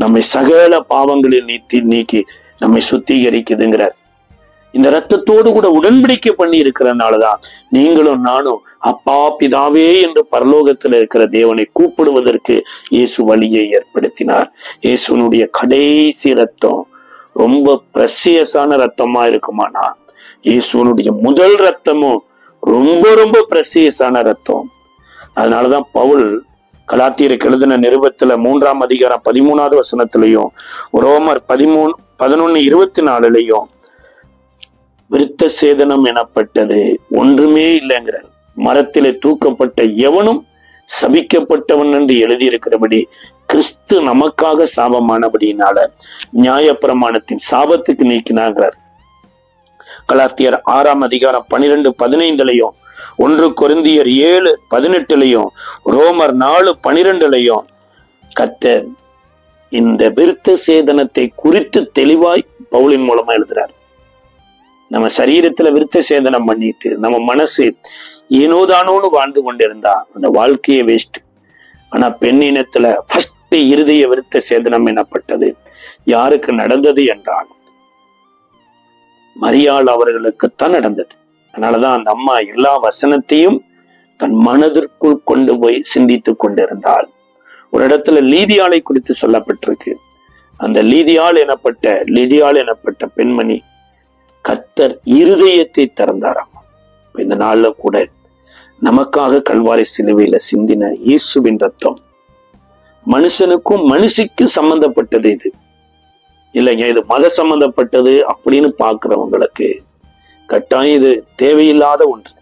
நம்மை சகல பாவங்களில் நீக்கி நம்மை சுத்திகரிக்குதுங்கிறார். இந்த ரத்தத்தோடு கூட உடன்படிக்கை பண்ணி இருக்கிறதுனாலதான் நீங்களும் நானும் அப்பா பிதாவே என்று பரலோகத்தில் இருக்கிற தேவனை கூப்பிடுவதற்கு இயேசு வழியை ஏற்படுத்தினார். இயேசுனுடைய கடைசி ரத்தம் ரொம்ப பிரசியஸான ரத்தமா இருக்குமானா, இயேசுனுடைய முதல் ரத்தமும் ரொம்ப ரொம்ப பிரசியஸான ரத்தம். அதனாலதான் பவுல் கலாத்தியருக்கு எழுதின நிருபத்துல 3ஆம் அதிகாரம் 13வது வசனத்திலையும் ரோமர் 11:24 விருத்த சேதனம் எனப்பட்டது ஒன்றுமே இல்லைங்கிறார். மரத்திலே தூக்கப்பட்ட எவனும் சபிக்கப்பட்டவன் என்று எழுதியிருக்கிறபடி கிறிஸ்து நமக்காக சாபமானபடியினால நியாயப்பிரமாணத்தின் சாபத்துக்கு நீக்கினாங்கிறார். கலாத்தியர் 6ஆம் அதிகாரம் 12-15 1 கொரிந்தியர் 7:18 ரோமர் 4:12 கர்த்தர் இந்த விருத்த சேதனத்தை குறித்து தெளிவாய் பவுலின் மூலமா எழுதுறார். நம்ம சரீரத்துல விருத்த சேதனம் பண்ணிட்டு நம்ம மனசு ஏனோதானோன்னு வாழ்ந்து கொண்டிருந்தா அந்த வாழ்க்கையே வேஸ்ட். ஆனா பெண் இனத்துல ஃபர்ஸ்ட் இருதய விருத்த சேதனம் எனப்பட்டது யாருக்கு நடந்தது என்றால் மரியாள் அவர்களுக்குத்தான் நடந்தது. அதனாலதான் அந்த அம்மா எல்லா வசனத்தையும் தன் மனதிற்குள் கொண்டு போய் சிந்தித்து கொண்டிருந்தாள். ஒரு இடத்துல லீதியாளை குறித்து சொல்லப்பட்டிருக்கு. அந்த லிதியாள் எனப்பட்ட பெண்மணி கர்த்தர் இருதயத்தை திறந்தாராம். இந்த நாள்ல கூட நமக்காக கல்வாரி சிலுவையில சிந்தின இயேசுவின் ரத்தம் மனுஷனுக்கும் மனுஷிக்கும் சம்பந்தப்பட்டது. இது இல்லைங்க, இது மத சம்பந்தப்பட்டது அப்படின்னு பாக்குறவங்களுக்கு கட்டாயம் இது தேவையில்லாத ஒன்று.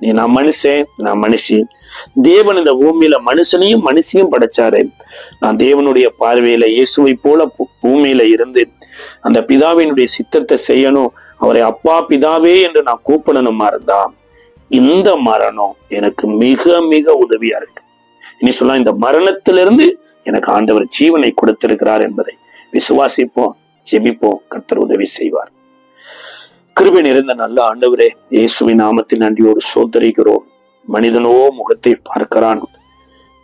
நான் மனுஷன், நான் மனுஷி. தேவன் இந்த பூமியில மனுஷனையும் மனுஷியும் படைச்சாரு. நான் தேவனுடைய பார்வையில இயேசுவை போல பூமியில இருந்து அந்த பிதாவினுடைய சித்தத்தை செய்யணும், அவரை அப்பா பிதாவே என்று நான் கூப்பிடணுமா இருந்தா இந்த மரணம் எனக்கு மிக மிக உதவியா இருக்கு. இனி சொல்லலாம், இந்த மரணத்திலிருந்து எனக்கு ஆண்டவர் ஜீவனை கொடுத்திருக்கிறார் என்பதை விசுவாசிப்போம், ஜெபிப்போம். கர்த்தர் உதவி செய்வார். கிருபை நிறைந்த நல்ல ஆண்டவரே, இயேசுவின் நாமத்தில் நன்றியோடு சோதரிக்கிறோம். மனிதனோ முகத்தை பார்க்கிறான்,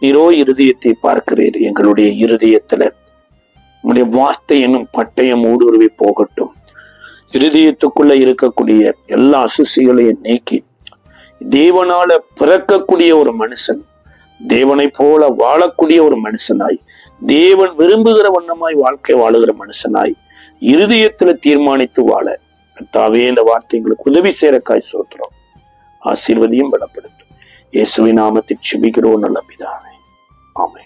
நீரோ இருதயத்தை பார்க்கிறீர். எங்களுடைய இருதயத்துல உங்களுடைய வார்த்தை என்னும் பட்டயம் ஊடுருவி போகட்டும். இருதயத்துக்குள்ள இருக்கக்கூடிய எல்லா அசுசிகளையும் நீக்கி தேவனால பிறக்கக்கூடிய ஒரு மனுஷன், தேவனை போல வாழக்கூடிய ஒரு மனுஷனாய், தேவன் விரும்புகிற வண்ணமாய் வாழ்க்கை வாழுகிற மனுஷனாய் இருதயத்துல தீர்மானித்து வாழ கர்த்தாவே இந்த வார்த்தைகளுக்கு உதவி சேரக்காய் சோத்திரம். ஆசீர்வதியும் பலப்படுத்தும். இயேசுவின் நாமத்தில் ஜெபிக்கிறோம் நல்ல பிதாவே. ஆமென்.